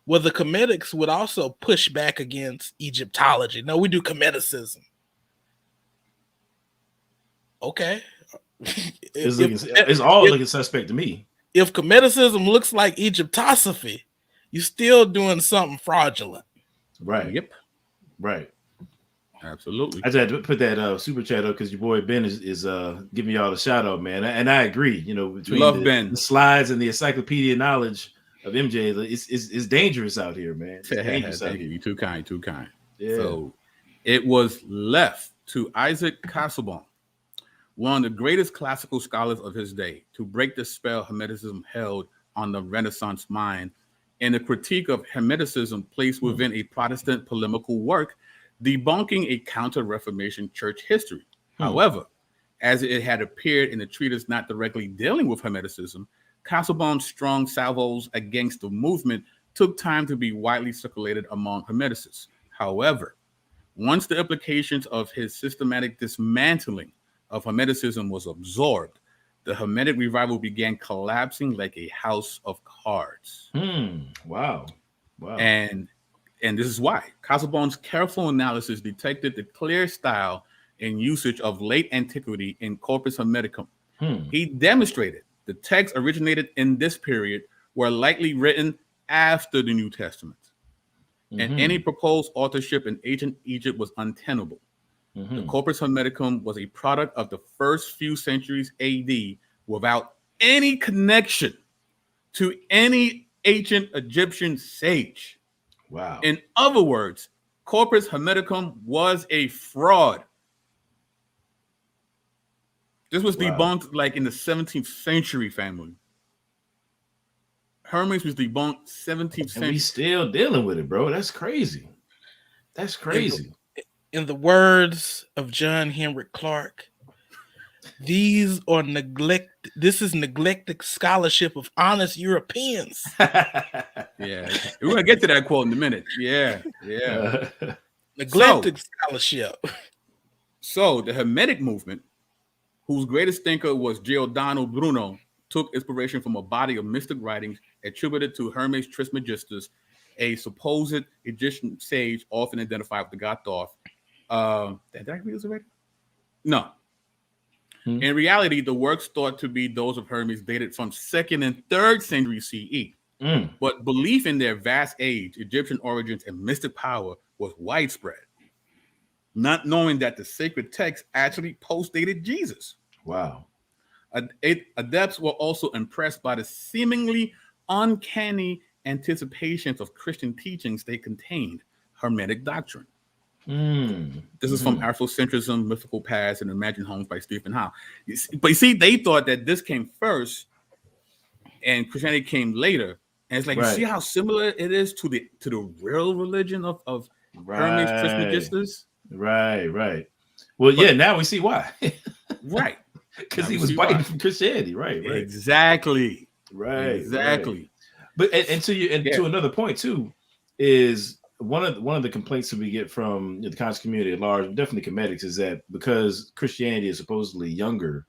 Well, the Kemetics would also push back against Egyptology. No, we do Kemeticism. Okay. It's all looking suspect to me. If Kemeticism looks like Egyptosophy, you're still doing something fraudulent. Right. Yep. Right. Absolutely. I just had to put that super chat up because your boy Ben is giving y'all a shout out, man. And I agree. Between the slides and the encyclopedia knowledge of MJ, it's dangerous out here, man. It's dangerous out here. You're too kind. Yeah. So it was left to Isaac Casaubon, one of the greatest classical scholars of his day, to break the spell Hermeticism held on the Renaissance mind in a critique of Hermeticism placed within a Protestant polemical work, debunking a counter-Reformation church history. However, as it had appeared in the treatise not directly dealing with Hermeticism, Casaubon's strong salvos against the movement took time to be widely circulated among Hermeticists. However, once the implications of his systematic dismantling of Hermeticism was absorbed, the Hermetic revival began collapsing like a house of cards. Wow. And this is why. Casaubon's careful analysis detected the clear style and usage of late antiquity in Corpus Hermeticum. He demonstrated the texts originated in this period were likely written after the New Testament. And any proposed authorship in ancient Egypt was untenable. The Corpus Hermeticum was a product of the first few centuries AD without any connection to any ancient Egyptian sage. Wow. In other words, Corpus Hermeticum was a fraud. This was debunked like in the 17th century, family. Hermes was debunked 17th century. And we still dealing with it, bro. That's crazy. That's crazy. In the words of John Henrik Clarke, this is neglected scholarship of honest Europeans. Yeah, we're gonna get to that quote in a minute. Yeah. Neglected scholarship. So the Hermetic movement, whose greatest thinker was Giordano Bruno, took inspiration from a body of mystic writings attributed to Hermes Trismegistus, a supposed Egyptian sage often identified with the god Thoth. Did I read this already? No. In reality, the works thought to be those of Hermes dated from 2nd and 3rd century CE. But belief in their vast age, Egyptian origins, and mystic power was widespread, not knowing that the sacred text actually postdated Jesus. Wow. Adepts were also impressed by the seemingly uncanny anticipations of Christian teachings they contained, Hermetic doctrine. This is from Afrocentrism, Mythical Past, and Imagined Homes by Stephen Howe. But you see, they thought that this came first and Christianity came later. And it's like, you see how similar it is to the real religion of Hermes Trismegistus? Right. Well, now we see why. Right. Because he was biting from Christianity, right? Exactly. Right. But to another point too, is one of the complaints that we get from the conscious community at large, definitely Kemetics, is that because Christianity is supposedly younger,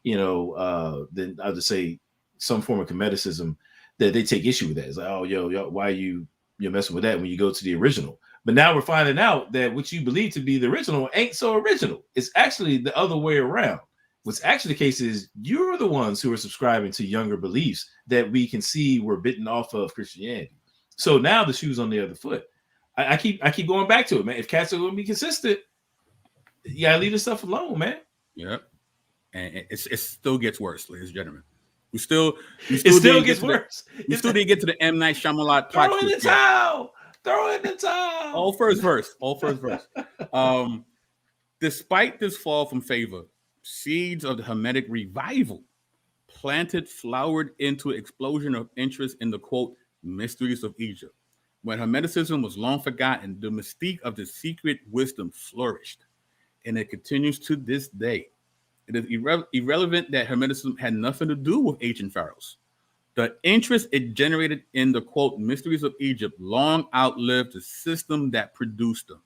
than I'll just say some form of Kemeticism, that they take issue with that. It's like, oh, yo, why you're messing with that when you go to the original? But now we're finding out that what you believe to be the original ain't so original. It's actually the other way around. What's actually the case is you're the ones who are subscribing to younger beliefs that we can see were bitten off of Christianity. So now the shoe's on the other foot. I keep going back to it, man. If cats are going to be consistent, you gotta leave this stuff alone, man. Yep. And it still gets worse, ladies and gentlemen. We still gets worse. We still didn't get to the M. Night Shyamalan plot. Throw in the towel. Throw in the towel. All first verse. Despite this fall from favor, seeds of the Hermetic revival flowered into an explosion of interest in the quote mysteries of Egypt. When Hermeticism was long forgotten, the mystique of the secret wisdom flourished, and it continues to this day. It is irrelevant that Hermeticism had nothing to do with ancient pharaohs. The interest it generated in the quote mysteries of Egypt long outlived the system that produced them.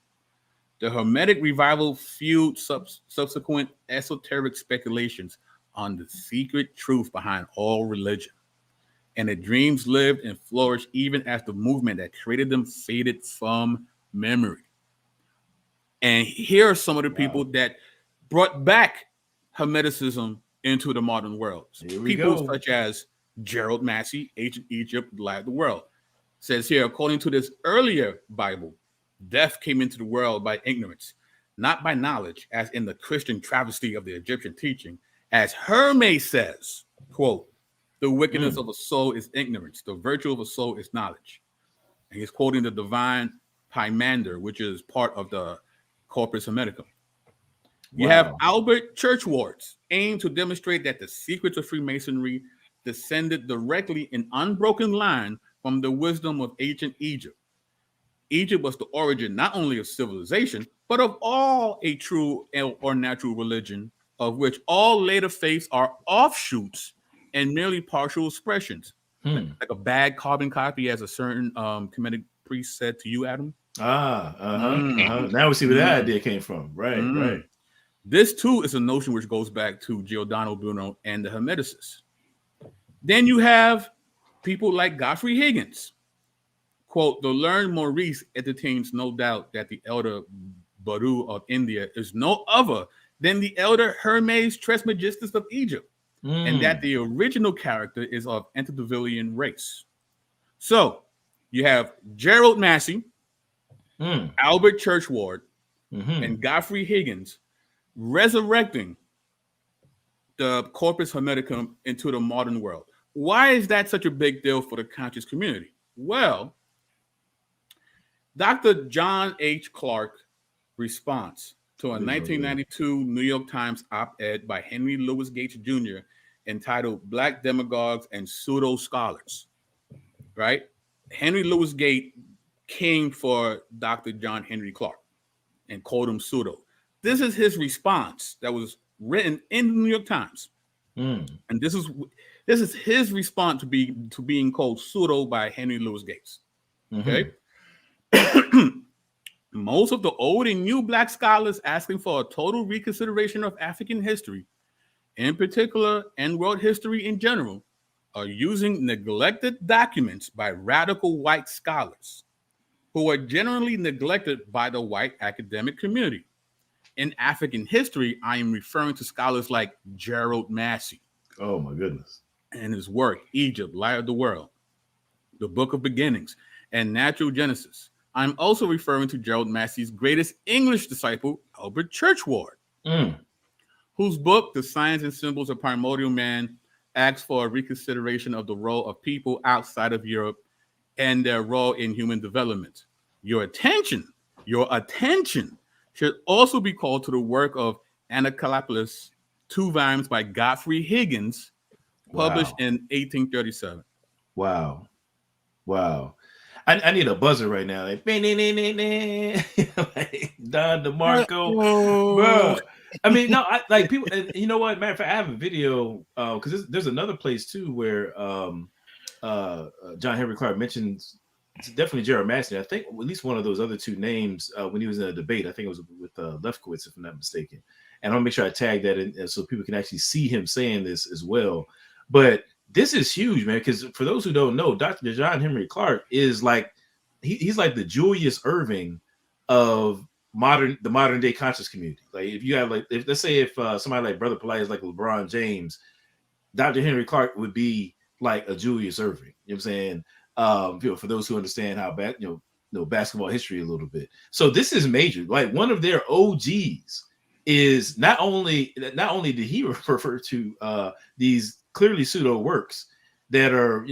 The Hermetic revival fueled subsequent esoteric speculations on the secret truth behind all religion. And the dreams lived and flourished even as the movement that created them faded from memory. And here are some of the people that brought back Hermeticism into the modern world. People such as Gerald Massey, Ancient Egypt, Light of the World. Says here, according to this earlier Bible, death came into the world by ignorance, not by knowledge, as in the Christian travesty of the Egyptian teaching. As Hermes says, quote, the wickedness of a soul is ignorance. The virtue of a soul is knowledge. And he's quoting the divine Pymander, which is part of the Corpus Hermeticum. You have Albert Churchward's aim to demonstrate that the secrets of Freemasonry descended directly in unbroken line from the wisdom of ancient Egypt. Egypt was the origin not only of civilization, but of all a true or natural religion, of which all later faiths are offshoots and merely partial expressions. Like a bad carbon copy, as a certain Kemetic priest said to you, Adam. Now we see where that idea came from. Right. This too is a notion which goes back to Giordano Bruno and the Hermeticists. Then you have people like Godfrey Higgins. Quote, the learned Maurice entertains no doubt that the elder Baru of India is no other than the elder Hermes Trismegistus of Egypt, and that the original character is of antediluvian race. So you have Gerald Massey, Albert Churchward, and Godfrey Higgins resurrecting the Corpus Hermeticum into the modern world. Why is that such a big deal for the conscious community? Well, Dr. John H. Clark response to a 1992 New York Times op-ed by Henry Louis Gates Jr. entitled Black Demagogues and Pseudo-Scholars, right? Henry Louis Gates came for Dr. John Henry Clark and called him pseudo. This is his response that was written in the New York Times. And this is his response to being called pseudo by Henry Louis Gates. Okay. Most of the old and new Black scholars asking for a total reconsideration of African history, in particular, and world history in general, are using neglected documents by radical white scholars who are generally neglected by the white academic community. In African history, I am referring to scholars like Gerald Massey. Oh, my goodness. And his work, Egypt, Light of the World, the Book of Beginnings, and Natural Genesis. I'm also referring to Gerald Massey's greatest English disciple, Albert Churchward, whose book, The Signs and Symbols of Primordial Man, asks for a reconsideration of the role of people outside of Europe and their role in human development. Your attention should also be called to the work of Anacalapis, 2 volumes by Godfrey Higgins, published in 1837. Wow. I need a buzzer right now. Like, like Don DeMarco. Bro. I mean, no, I like people, and you know what? Matter of fact, I have a video because there's another place too where John Henry Clark mentions definitely Gerald Massey. I think at least one of those other 2 names when he was in a debate. I think it was with Lefkowitz, if I'm not mistaken. And I'll make sure I tag that in so people can actually see him saying this as well. But this is huge, man, because for those who don't know, Dr. John Henry Clark is like he's like the Julius Irving of the modern day conscious community. Like if you have let's say if somebody like Brother Polite is like LeBron James, Dr. Henry Clark would be like a Julius Irving. You know what I'm saying? For those who understand how basketball history a little bit. So this is major. Like one of their OGs is not only did he refer to these clearly pseudo works that are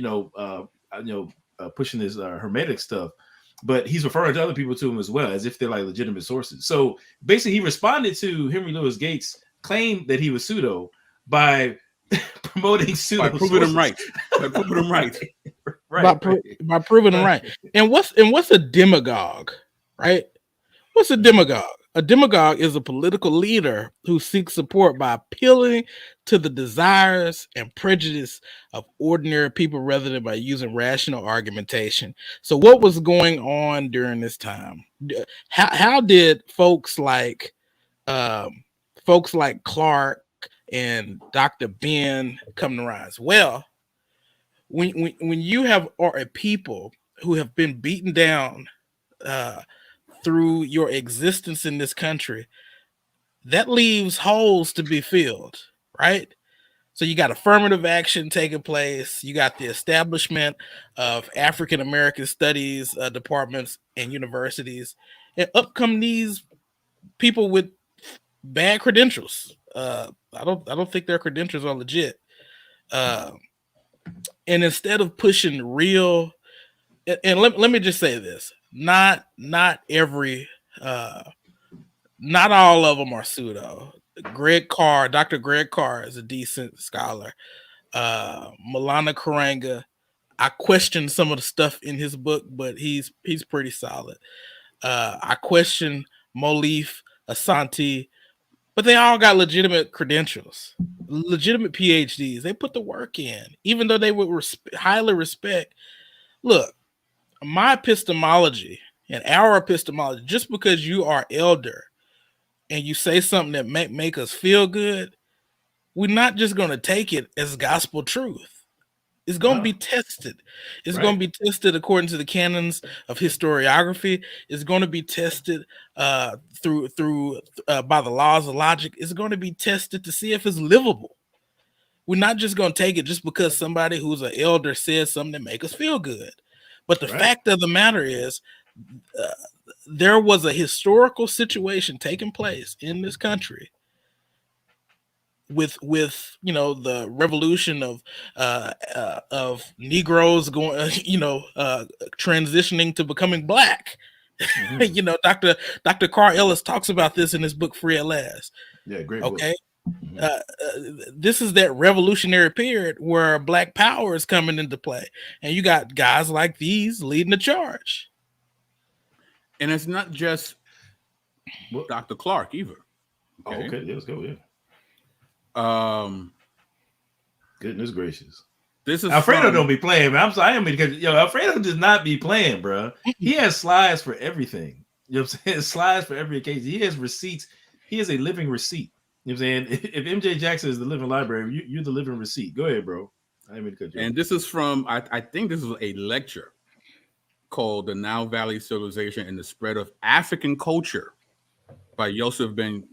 pushing this hermetic stuff, but he's referring to other people to him as well as if they're like legitimate sources. So basically he responded to Henry Louis Gates' claim that he was pseudo by promoting pseudo, by proving him right. By proving them right. And what's a demagogue, right? What's a demagogue? A demagogue is a political leader who seeks support by appealing to the desires and prejudice of ordinary people rather than by using rational argumentation. So what was going on during this time? How did folks like Clark and Dr. Ben come to rise? Well, when you are a people who have been beaten down through your existence in this country, that leaves holes to be filled, right? So you got affirmative action taking place. You got the establishment of African American studies departments and universities, and up come these people with bad credentials. I don't think their credentials are legit. And instead of pushing real, and let me just say this. Not all of them are pseudo. Dr. Greg Carr is a decent scholar. Malana Karanga, I question some of the stuff in his book, but he's pretty solid. I question Molif, Asante, but they all got legitimate credentials, legitimate PhDs. They put the work in, even though they would highly respect. Look, my epistemology and our epistemology, just because you are elder and you say something that make us feel good, we're not just going to take it as gospel truth. It's going to be tested. It's going to be tested according to the canons of historiography. It's going to be tested through by the laws of logic. It's going to be tested to see if it's livable. We're not just going to take it just because somebody who's an elder says something that make us feel good. But the fact of the matter is, there was a historical situation taking place in this country with the revolution of Negroes going transitioning to becoming black. Dr. Carl Ellis talks about this in his book Free at Last. Yeah, great book. Okay. This is that revolutionary period where black power is coming into play, and you got guys like these leading the charge. And it's not just Dr. Clark either. Okay, let's go. Yeah. Goodness gracious. This is Alfredo don't be playing, man. I'm sorry, because Alfredo does not be playing, bro. He has slides for everything. You know what I'm saying? Slides for every occasion. He has receipts. He is a living receipt. You know what I'm saying? If MJ Jackson is the living library, you're the living receipt. Go ahead, bro. I didn't mean to cut you off. And this is from I think this is a lecture called "The Nile Valley Civilization and the Spread of African Culture" by Yosef ben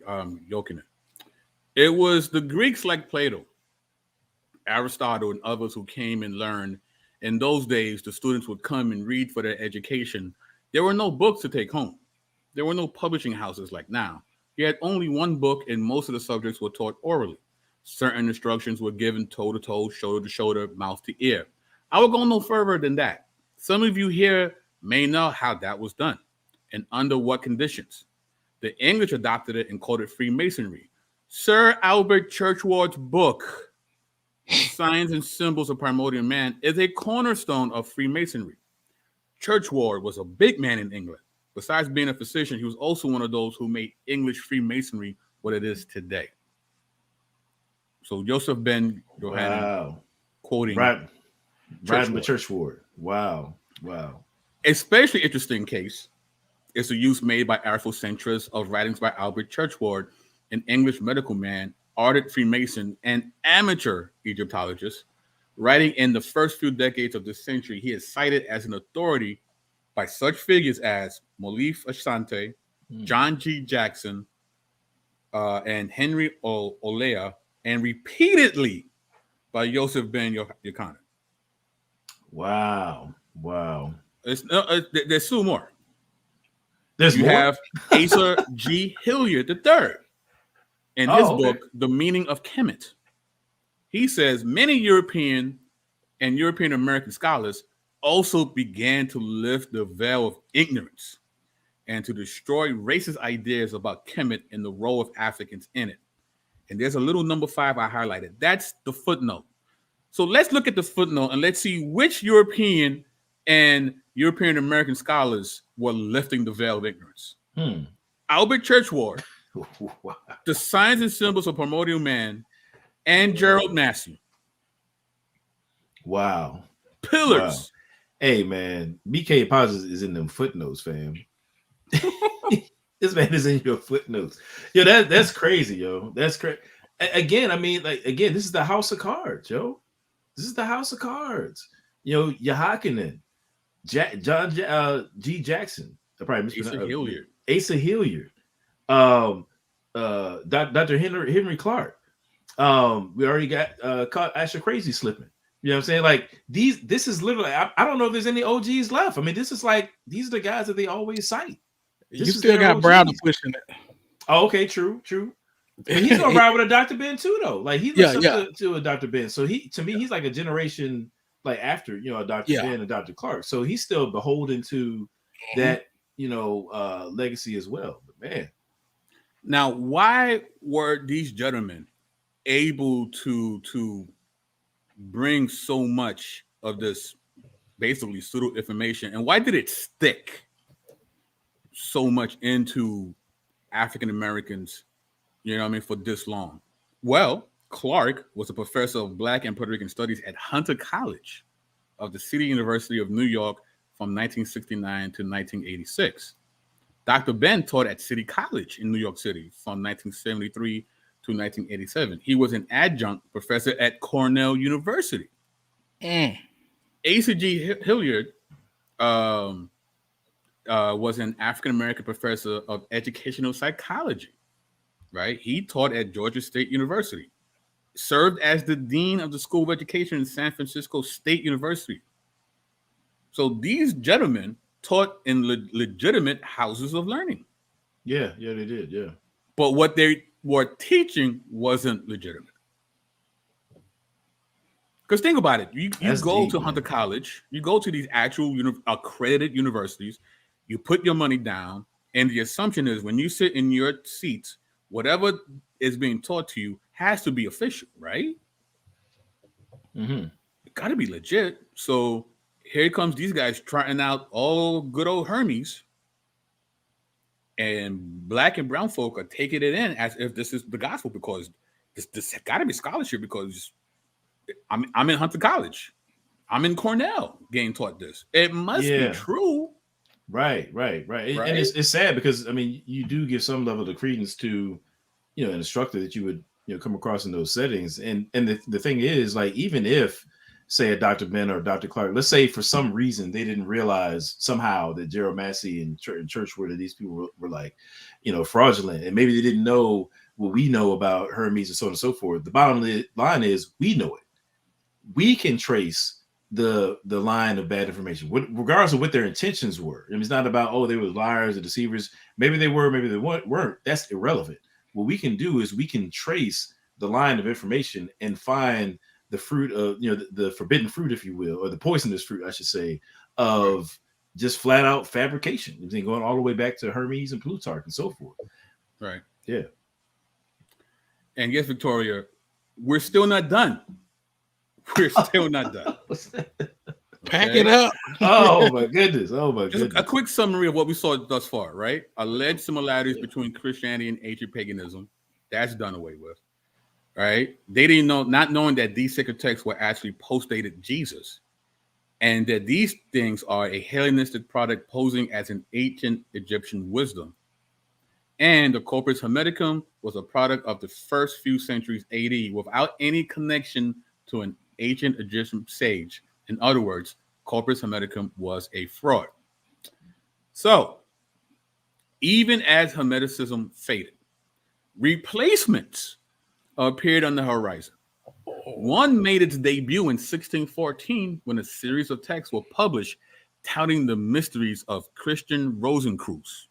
Yochanan. It was the Greeks like Plato, Aristotle, and others who came and learned. In those days, the students would come and read for their education. There were no books to take home. There were no publishing houses like now. You had only one book, and most of the subjects were taught orally. Certain instructions were given toe to toe, shoulder to shoulder, mouth to ear. I will go no further than that. Some of you here may know how that was done and under what conditions. The English adopted it and called it Freemasonry. Sir Albert Churchward's book, Signs and Symbols of Primordial Man, is a cornerstone of Freemasonry. Churchward was a big man in England. Besides being a physician, he was also one of those who made English Freemasonry what it is today. So Joseph ben Yochanan quoting right the Churchward. Wow. Especially interesting case is the use made by Afrocentrists of writings by Albert Churchward, an English medical man, ardent Freemason, and amateur Egyptologist. Writing in the first few decades of this century, he is cited as an authority by such figures as Molif Asante, John G. Jackson, and Henry Olea, and repeatedly by Joseph ben Yochanan. Wow. There's two more. You have Asa G. Hilliard III in his book, The Meaning of Kemet. He says many European and European American scholars also began to lift the veil of ignorance and to destroy racist ideas about Kemet and the role of Africans in it. And there's a little number 5 I highlighted. That's the footnote. So let's look at the footnote and let's see which European and European American scholars were lifting the veil of ignorance. Albert Churchward, The Signs and Symbols of Primordial Man, and Gerald Massey. Wow. Pillars. Wow. Hey, man, BK Pauses is in them footnotes, fam. This man is in your footnotes. Yo, that's crazy, yo. That's crazy. Again, I mean, this is the house of cards, yo. This is the house of cards. Yochanan, John G. Jackson. Asa Hilliard. Dr. Henry Clark. We already got caught Asher Crazy slipping. You know what I'm saying? Like this is literally, I don't know if there's any OGs left. I mean, these are the guys that they always cite. You still got Browder pushing it. Oh, okay, true. But he's gonna ride with a Dr. Ben too, though. Like he listens to a Dr. Ben. So to me, he's like a generation like after a Dr. Ben and Dr. Clark. So he's still beholden to that legacy as well. But man. Now, why were these gentlemen able to bring so much of this basically pseudo information, and why did it stick so much into African Americans, for this long? Well, Clark was a professor of Black and Puerto Rican studies at Hunter College of the City University of New York from 1969 to 1986. Dr. Ben taught at City College in New York City from 1973 to 1987. He was an adjunct professor at Cornell University. Asa G. Hilliard was an African-American professor of educational psychology, right? He taught at Georgia State University, served as the dean of the School of Education in San Francisco State University. So these gentlemen taught in legitimate houses of learning. Yeah, they did, yeah. But what they were teaching wasn't legitimate. Because think about it. You go to Hunter College, you go to these actual accredited universities, you put your money down, and the assumption is when you sit in your seats, whatever is being taught to you has to be official, right? It got to be legit. So here comes these guys trying out all good old Hermes, and black and brown folk are taking it in as if this is the gospel, because this got to be scholarship, because I'm in Hunter College, I'm in Cornell getting taught this. It must be true. Right. And it's sad because, I mean, you do give some level of credence to, an instructor that you would, come across in those settings. And the thing is, like, even if, say, a Dr. Ben or Dr. Clark, let's say for some reason they didn't realize somehow that Gerald Massey and church were that these people were like, fraudulent, and maybe they didn't know what we know about Hermes and so on and so forth. The bottom line is we know it. We can trace the line of bad information, regardless of what their intentions were. I mean, it's not about, they were liars or deceivers. Maybe they were, maybe they weren't. That's irrelevant. What we can do is we can trace the line of information and find the fruit of, the forbidden fruit, if you will, or the poisonous fruit, I should say, of just flat out fabrication. I mean, going all the way back to Hermes and Plutarch and so forth. Right. Yeah. And yes, Victoria, we're still not done. We're still not done. Pack it up. Oh my goodness. Just a quick summary of what we saw thus far, right? Alleged similarities between Christianity and ancient paganism. That's done away with. Right? They didn't know, not knowing that these sacred texts were actually post-dated Jesus, and that these things are a Hellenistic product posing as an ancient Egyptian wisdom. And the Corpus Hermeticum was a product of the first few centuries AD without any connection to an ancient Egyptian sage. In other words, Corpus Hermeticum was a fraud. So, even as Hermeticism faded, replacements appeared on the horizon. One made its debut in 1614 when a series of texts were published touting the mysteries of Christian Rosencreutz.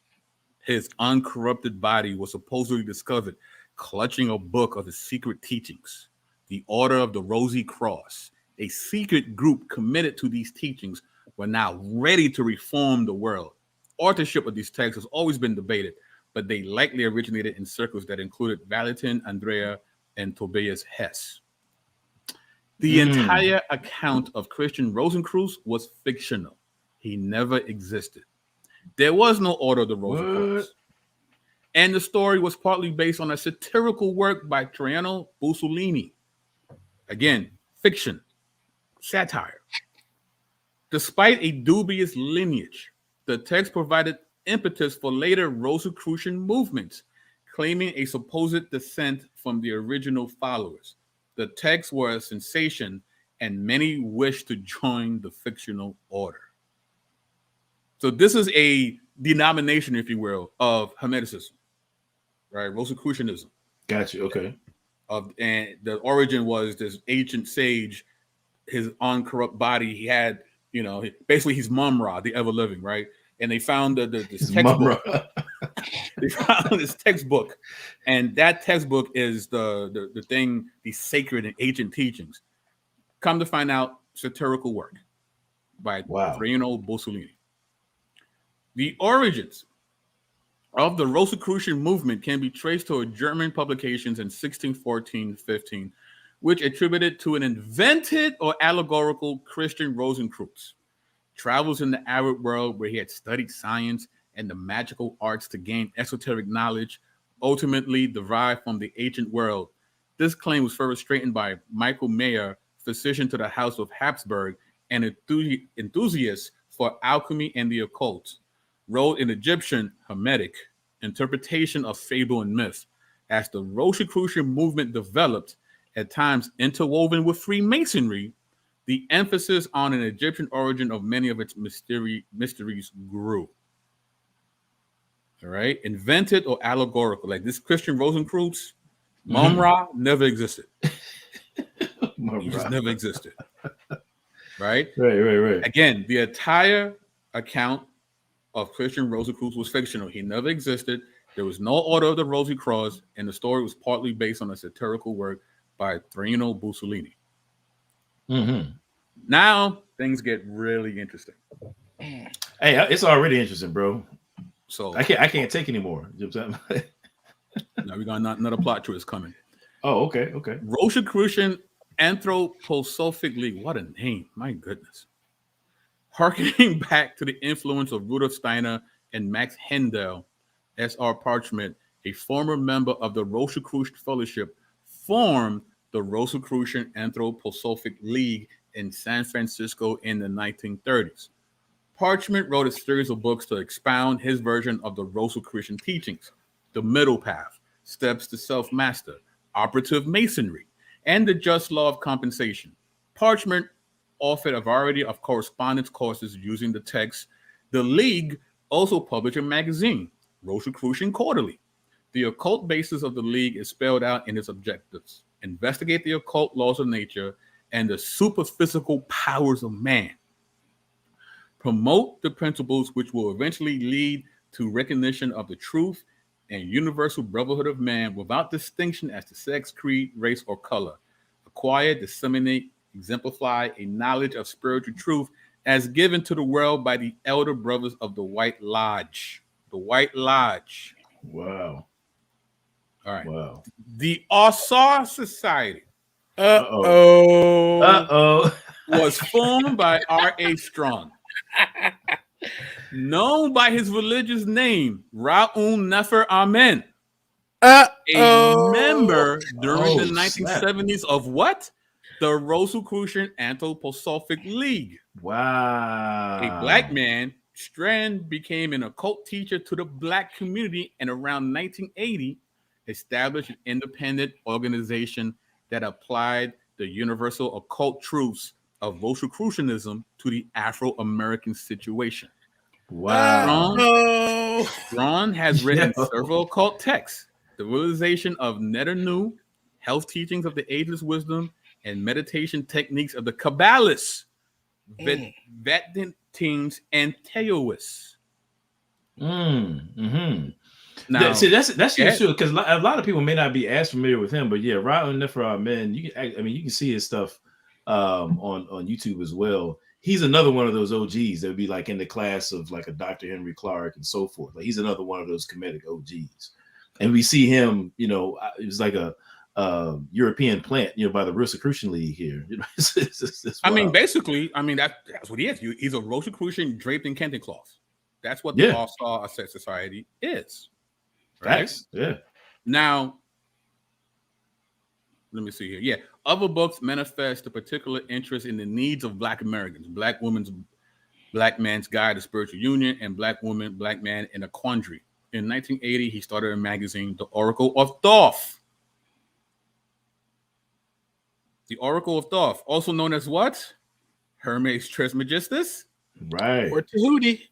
His uncorrupted body was supposedly discovered clutching a book of the secret teachings, the Order of the Rosy Cross. A secret group committed to these teachings were now ready to reform the world. Authorship of these texts has always been debated, but they likely originated in circles that included Valentin, Andrea, and Tobias Hess. The entire account of Christian Rosencreutz was fictional. He never existed. There was no Order of the Rosicrucians. And the story was partly based on a satirical work by Traiano Bussolini. Again, fiction, satire. Despite a dubious lineage, the text provided impetus for later Rosicrucian movements, claiming a supposed descent from the original followers. The texts were a sensation, and many wished to join the fictional order. So this is a denomination, if you will, of Hermeticism, right? Rosicrucianism. Gotcha. Okay. And the origin was this ancient sage, his uncorrupt body. He had, basically he's Mum-Ra, the ever living, right? And they found this textbook. They found this textbook, and that textbook is the thing, the sacred and ancient teachings. Come to find out, satirical work by Traiano Bussolini. The origins of the Rosicrucian movement can be traced to a German publications in 1614-15, which attributed to an invented or allegorical Christian Rosencreutz. Travels in the Arab world where he had studied science and the magical arts to gain esoteric knowledge, ultimately derived from the ancient world. This claim was further straightened by Michael Mayer, physician to the House of Habsburg and enthusiast for alchemy and the occult. wrote an Egyptian Hermetic interpretation of fable and myth. As the Rosicrucian movement developed, at times interwoven with Freemasonry, the emphasis on an Egyptian origin of many of its mysteries grew. All right, invented or allegorical, like this Christian Rosencreutz, Mum-Ra never existed. He just never existed. Right? Right. Again, the entire account of Christian Rosencreutz was fictional. He never existed. There was no Order of the Rosy Cross, and the story was partly based on a satirical work by Trino Bussolini. Now things get really interesting. Hey, it's already interesting, bro. So I can't take anymore. You know what I'm saying? Now we got another plot twist coming. Oh, okay. Rosicrucian Anthroposophic League. What a name. My goodness. Harkening back to the influence of Rudolf Steiner and Max Hendel, S.R. Parchment, a former member of the Rosicrucian Fellowship, formed the Rosicrucian Anthroposophic League in San Francisco in the 1930s. Parchment wrote a series of books to expound his version of the Rosicrucian teachings: The Middle Path, Steps to Self-Master, Operative Masonry, and the Just Law of Compensation. Parchment offered a variety of correspondence courses using the text. The League also published a magazine, Rosicrucian Quarterly. The occult basis of the League is spelled out in its objectives: investigate the occult laws of nature and the superphysical powers of man. Promote the principles which will eventually lead to recognition of the truth and universal brotherhood of man without distinction as to sex, creed, race, or color. Acquire, disseminate, exemplify a knowledge of spiritual truth as given to the world by the elder brothers of the White Lodge. The White Lodge. Wow. All right. Wow. The Osiris Society. Was formed by R.A. Strong. Known by his religious name, Ra'un Nefer Amen. A member during the 1970s of what? The Rosicrucian Anthroposophic League. Wow. A black man, Strand became an occult teacher to the black community, and around 1980 established an independent organization that applied the universal occult truths of Rosicrucianism to the Afro-American situation. Wow. Strong has written several occult texts: The Realization of Neternu, Health Teachings of the Ageless Wisdom, and Meditation Techniques of the Kabbalists, Valentin and MJ Jackson. Now, see, that's huge too, because a lot of people may not be as familiar with him, but yeah, Valentin and MJ Jackson, you can see his stuff on YouTube as well. He's another one of those OGs that would be like in the class of like a Dr. Henry Clark and so forth. Like he's another one of those Kemetic OGs, and we see him. It was like a European plant, by the Rosicrucian League here. It's basically, that's what he is. He's a Rosicrucian draped in kente cloth. That's what the All-Star Society is. Right? Facts. Yeah. Now, let me see here. Yeah. Other books manifest a particular interest in the needs of Black Americans: Black Man's Guide to Spiritual Union, and Black Woman, Black Man in a Quandary. In 1980, he started a magazine, The Oracle of Thoth. The Oracle of Thoth, also known as what? Hermes Trismegistus. Right. Or Tahuti.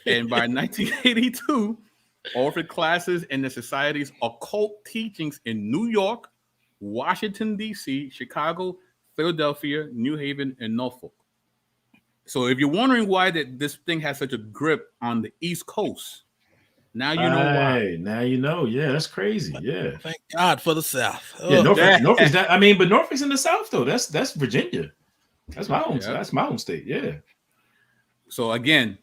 And by 1982, offered classes in the Society's occult teachings in New York, Washington, D.C., Chicago, Philadelphia, New Haven, and Norfolk. So if you're wondering why this thing has such a grip on the East Coast, now you know why. Now you know. Yeah, that's crazy. Yeah. Thank God for the South. Yeah, Norfolk's that. But Norfolk's in the South though. That's Virginia. That's my own. That's my own state. Yeah. So again,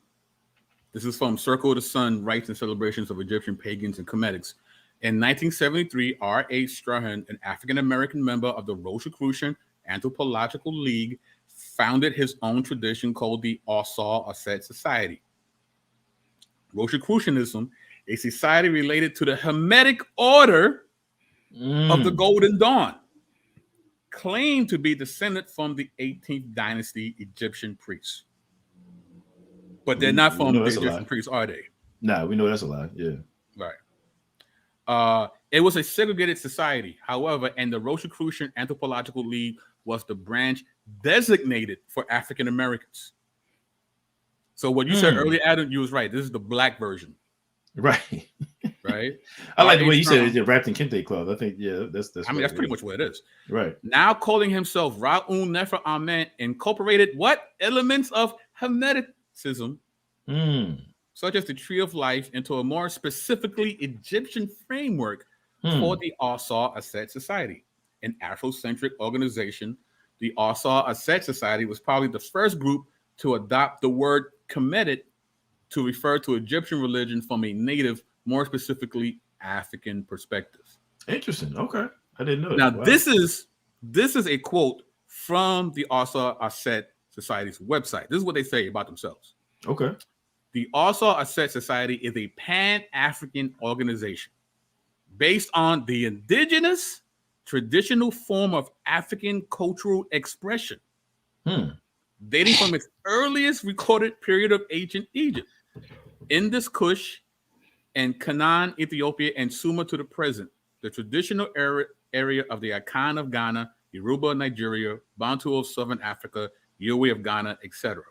this is from Circle of the Sun: Rites and Celebrations of Egyptian Pagans and Kemetics. In 1973, R.A. Strahan, an African-American member of the Rosicrucian Anthropological League, founded his own tradition called the Osiris Society. Rosicrucianism, a society related to the Hermetic order of the Golden Dawn, claimed to be descended from the 18th dynasty Egyptian priests. But they're not from the that's a lie. Egyptian priests, are they? Nah, we know that's a lie. Yeah. Right. It was a segregated society, however, and the Rosicrucian Anthropological League was the branch designated for African Americans. So what you said earlier, Adam, you was right. This is the black version. Right. Right. I like the way you said it, wrapped in kente cloth. I think, yeah, that's I mean, that's pretty much what it is. Right. Now calling himself Ra'un Nefer Amen incorporated what elements of Hermeticism, such as the Tree of Life, into a more specifically Egyptian framework for the Asar Aset Society, an Afrocentric organization. The Asar Aset Society was probably the first group to adopt the word Kemetic to refer to Egyptian religion from a native, more specifically African perspective. Interesting. Okay, I didn't know that. Now, wow. this is a quote from the Asar Aset Society's website. This is what they say about themselves. Okay. The Asar Aset Society is a pan-African organization based on the indigenous traditional form of African cultural expression, dating from its earliest recorded period of ancient Egypt, Indus Kush, and Canaan, Ethiopia, and Sumer to the present, the traditional area of the Akan of Ghana, Yoruba, Nigeria, Bantu of Southern Africa, Yoruba of Ghana, etc.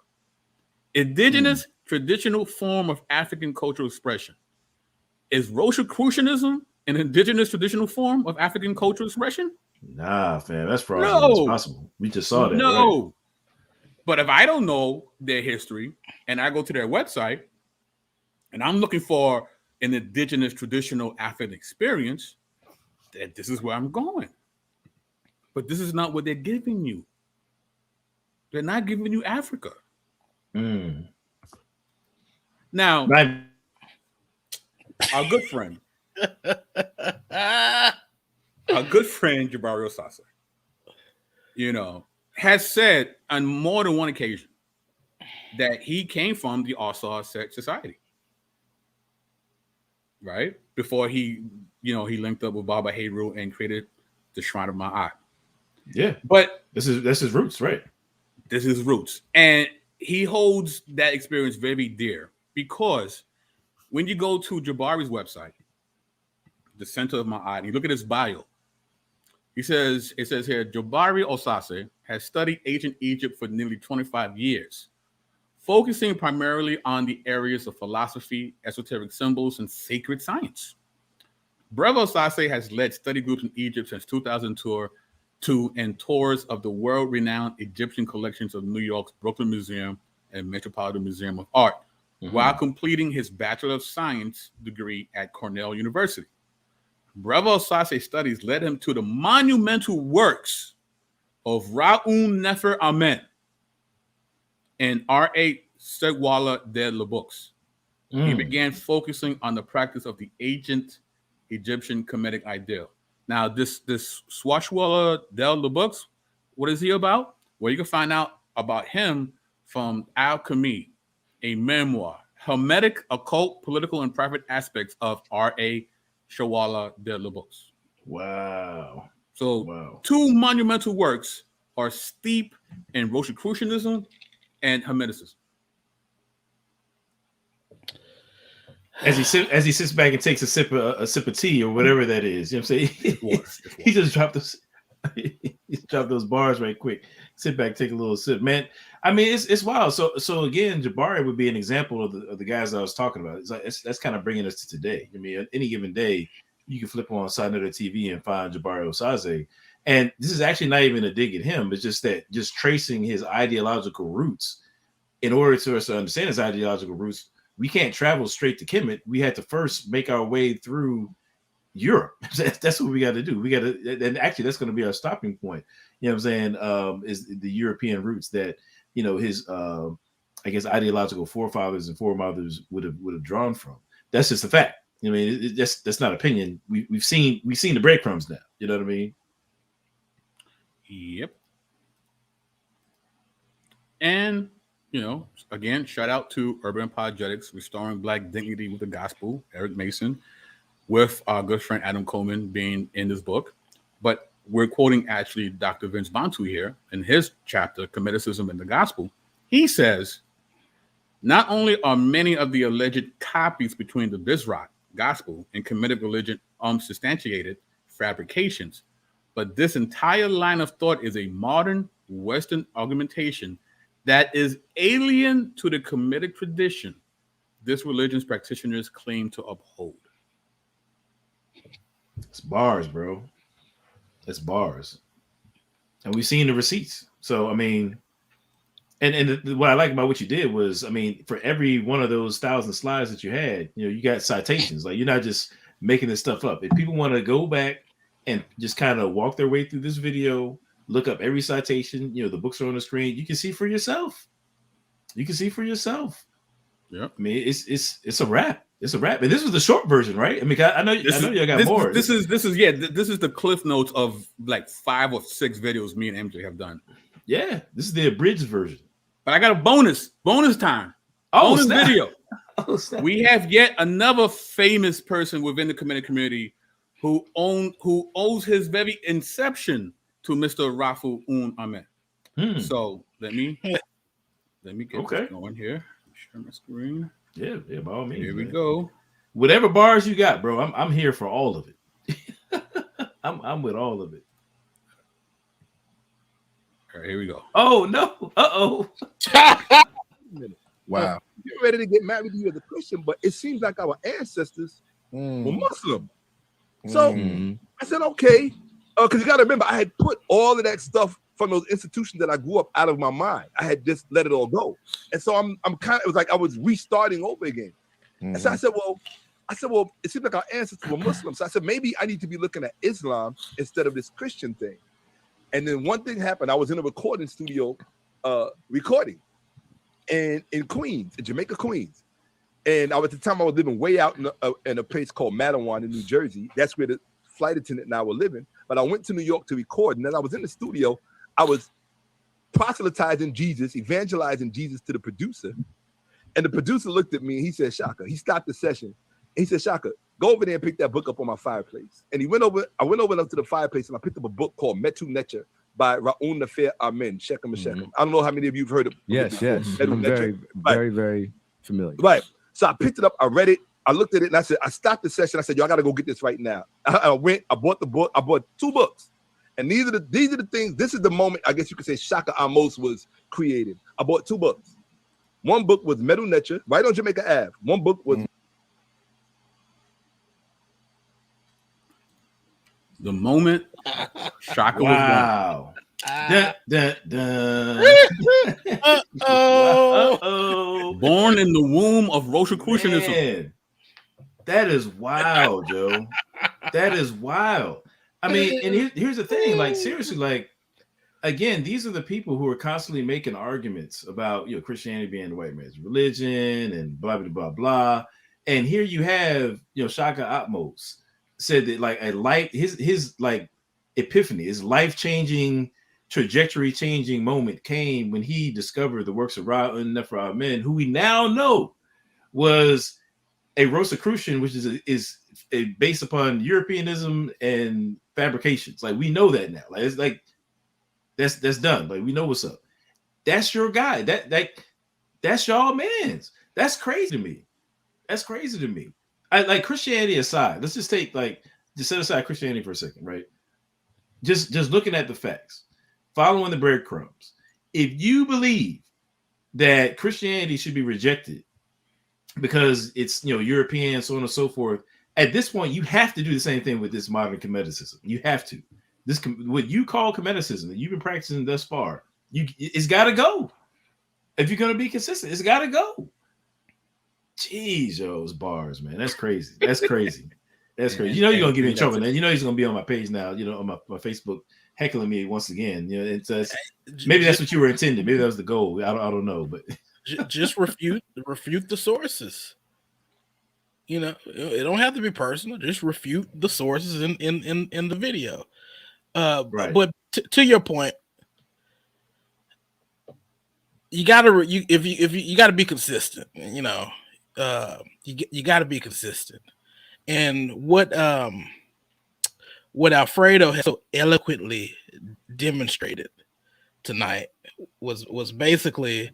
Indigenous traditional form of African cultural expression. Is Rosicrucianism an indigenous traditional form of African cultural expression? Nah, fam, that's fraudulent. It's possible. We just saw that. No. Right? But if I don't know their history and I go to their website and I'm looking for an indigenous traditional African experience, then this is where I'm going. But this is not what they're giving you. They're not giving you Africa. Now, our good friend, Jabari Osase, has said on more than one occasion that he came from the Asar Aset Society, right? Before he linked up with Baba Heru and created the Shrine of Ma'at. Yeah, but that's his roots, right? This is his roots, and he holds that experience very dear because when you go to Jabari's website, the Center of Ma'at, and you look at his bio, it says here, Jabari Osase has studied ancient Egypt for nearly 25 years, focusing primarily on the areas of philosophy, esoteric symbols, and sacred science. Brother Osase has led study groups in Egypt since 2002 and tours of the world-renowned Egyptian collections of New York's Brooklyn Museum and Metropolitan Museum of Art, while completing his Bachelor of Science degree at Cornell University. Brother Osase's studies led him to the monumental works of Ra'un Nefer Amen and R.A. Segwala de la Books. He began focusing on the practice of the ancient Egyptian Kemetic ideal. Now, this Swashwala Del the Books, what is he about? Well, you can find out about him from Alchemy, a memoir, Hermetic, Occult, Political, and Private Aspects of R.A. Shawala Del the Books. Wow. So, two monumental works are steep in Rosicrucianism and Hermeticism. As he sits back and takes a sip of tea or whatever that is, you know what I'm saying? It's water. He just dropped those bars right quick. Sit back, take a little sip, man. I mean, it's wild. So again, Jabari would be an example of the guys I was talking about. It's like that's kind of bringing us to today. I mean, any given day, you can flip on side of the TV and find Jabari Osase. And this is actually not even a dig at him. It's just that just tracing his ideological roots. In order for us to understand his ideological roots, we can't travel straight to Kemet. We had to first make our way through Europe. That's what we got to do. We got to, and actually, that's going to be our stopping point. You know what I'm saying? Is the European roots that his I guess ideological forefathers and foremothers would have drawn from. That's just a fact. I mean, that's not opinion. We've seen the breadcrumbs now. You know what I mean? Yep. And again, shout out to Urban Apologetics, Restoring Black Dignity with the Gospel, Eric Mason, with our good friend Adam Coleman being in this book. But we're quoting actually Dr. Vince Bantu here in his chapter, Kemeticism and the Gospel. He says, Not only are many of the alleged copies between the Vizrat gospel and Kemetic religion substantiated fabrications, but this entire line of thought is a modern Western argumentation that is alien to the Kemetic tradition this religion's practitioners claim to uphold. It's bars, bro. It's bars. And we've seen the receipts. So, I mean, and what I like about what you did was, I mean, for every one of those 1,000 slides that you had, you know, you got citations. Like, you're not just making this stuff up. If people want to go back and just kind of walk their way through this video, look up every citation, you know, the books are on the screen, you can see for yourself. You can see for yourself. Yeah, I mean, it's a wrap. It's a wrap. And this was the short version, right? I mean, I know you got more. This is the cliff notes of like 5 or 6 videos me and MJ have done. Yeah, this is the abridged version. But I got a bonus time. Bonus video. We have yet another famous person within the Kemetic community who owes his very inception to Mr. Rafu Ahmed. So let me get this going here. Share my screen. Yeah, by all means. Here we go. Whatever bars you got, bro, I'm here for all of it. I'm with all of it. All right, here we go. Oh no! Wow. You're ready to get married to you as a Christian, but it seems like our ancestors were Muslim. So I said, okay, because you got to remember, I had put all of that stuff from those institutions that I grew up out of my mind. I had just let it all go, and so I'm kind of, it was like I was restarting over again. And so I said, well, it seems like our ancestors were Muslims. So I said, maybe I need to be looking at Islam instead of this Christian thing. And then one thing happened. I was in a recording studio recording in Queens, in Jamaica, Queens. And at the time I was living way out in a place called Mattawan in New Jersey. That's where the flight attendant and I were living. But I went to New York to record. And then I was in the studio. I was proselytizing Jesus, evangelizing Jesus to the producer. And the producer looked at me and he said, Shaka, he stopped the session. He said, Shaka, go over there and pick that book up on my fireplace. And I went over to the fireplace and I picked up a book called Metu Necher by Ra'un Nefer Amen, Shechem Shechem. I don't know how many of you have heard of it. Yes. I'm very familiar. Right. So I picked it up, I read it, I looked at it, and I said, I stopped the session. I said, yo, I gotta go get this right now. I bought the book, I bought 2 books. And these are the things, this is the moment, I guess you could say Shaka Amos was created. I bought 2 books. One book was Metu Necher, right on Jamaica Ave. One book was the moment Shaka was born. Born in the womb of Rosicrucianism. That is wild, Joe. That is wild. I mean, and here's the thing, like, seriously, like, again, these are the people who are constantly making arguments about, you know, Christianity being the white man's religion and blah, blah, blah, blah. And here you have, you know, Shaka Atmos said that, like, his like epiphany, his life-changing, trajectory-changing moment came when he discovered the works of Ra'un Nefer Amen, who we now know was a Rosicrucian, which is based upon Europeanism and fabrications. Like, we know that now. Like, it's like that's done. Like, we know what's up. That's your guy. That's y'all man's. That's crazy to me. That's crazy to me. I like Christianity aside. Let's just set aside Christianity for a second, right? Just looking at the facts, following the breadcrumbs. If you believe that Christianity should be rejected because it's, you know, European, so on and so forth, at this point, you have to do the same thing with this modern Kemeticism. You have to. This, what you call Kemeticism that you've been practicing thus far, it's got to go. If you're going to be consistent, it's got to go. Jeez, those bars, man. That's crazy. That's crazy. That's crazy. You know you're going to get me in trouble, man. You know he's going to be on my page now, you know, on my Facebook, heckling me once again. You know, maybe that's what you were intending. Maybe that was the goal. I don't know, but just refute the sources. You know, it don't have to be personal. Just refute the sources in the video. Right. But to your point, you gotta be consistent. You know, you gotta be consistent. And what Alfredo has so eloquently demonstrated tonight was basically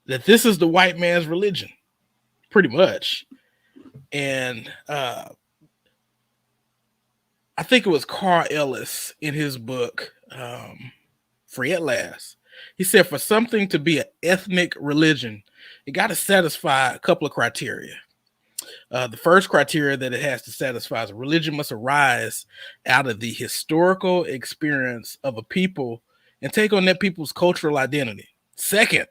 that this is the white man's religion, pretty much. And I think it was Carl Ellis in his book, Free at Last. He said, for something to be an ethnic religion, it got to satisfy a couple of criteria. The first criteria that it has to satisfy is religion must arise out of the historical experience of a people and take on that people's cultural identity. Second,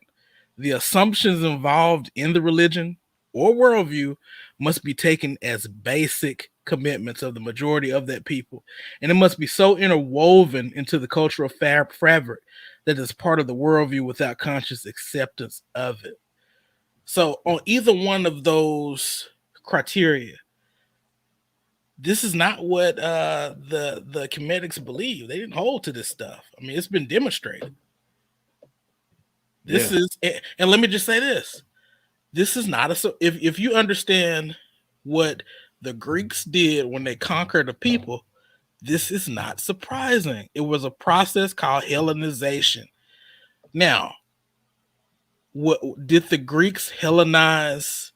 the assumptions involved in the religion or worldview must be taken as basic commitments of the majority of that people. And it must be so interwoven into the cultural fabric that it's part of the worldview without conscious acceptance of it. So on either one of those criteria, this is not what the Kemetics believe. They didn't hold to this stuff. I mean, it's been demonstrated. This is, and let me just say this. This is not if you understand what the Greeks did when they conquered a people, this is not surprising. It was a process called Hellenization. Now, what did the Greeks Hellenize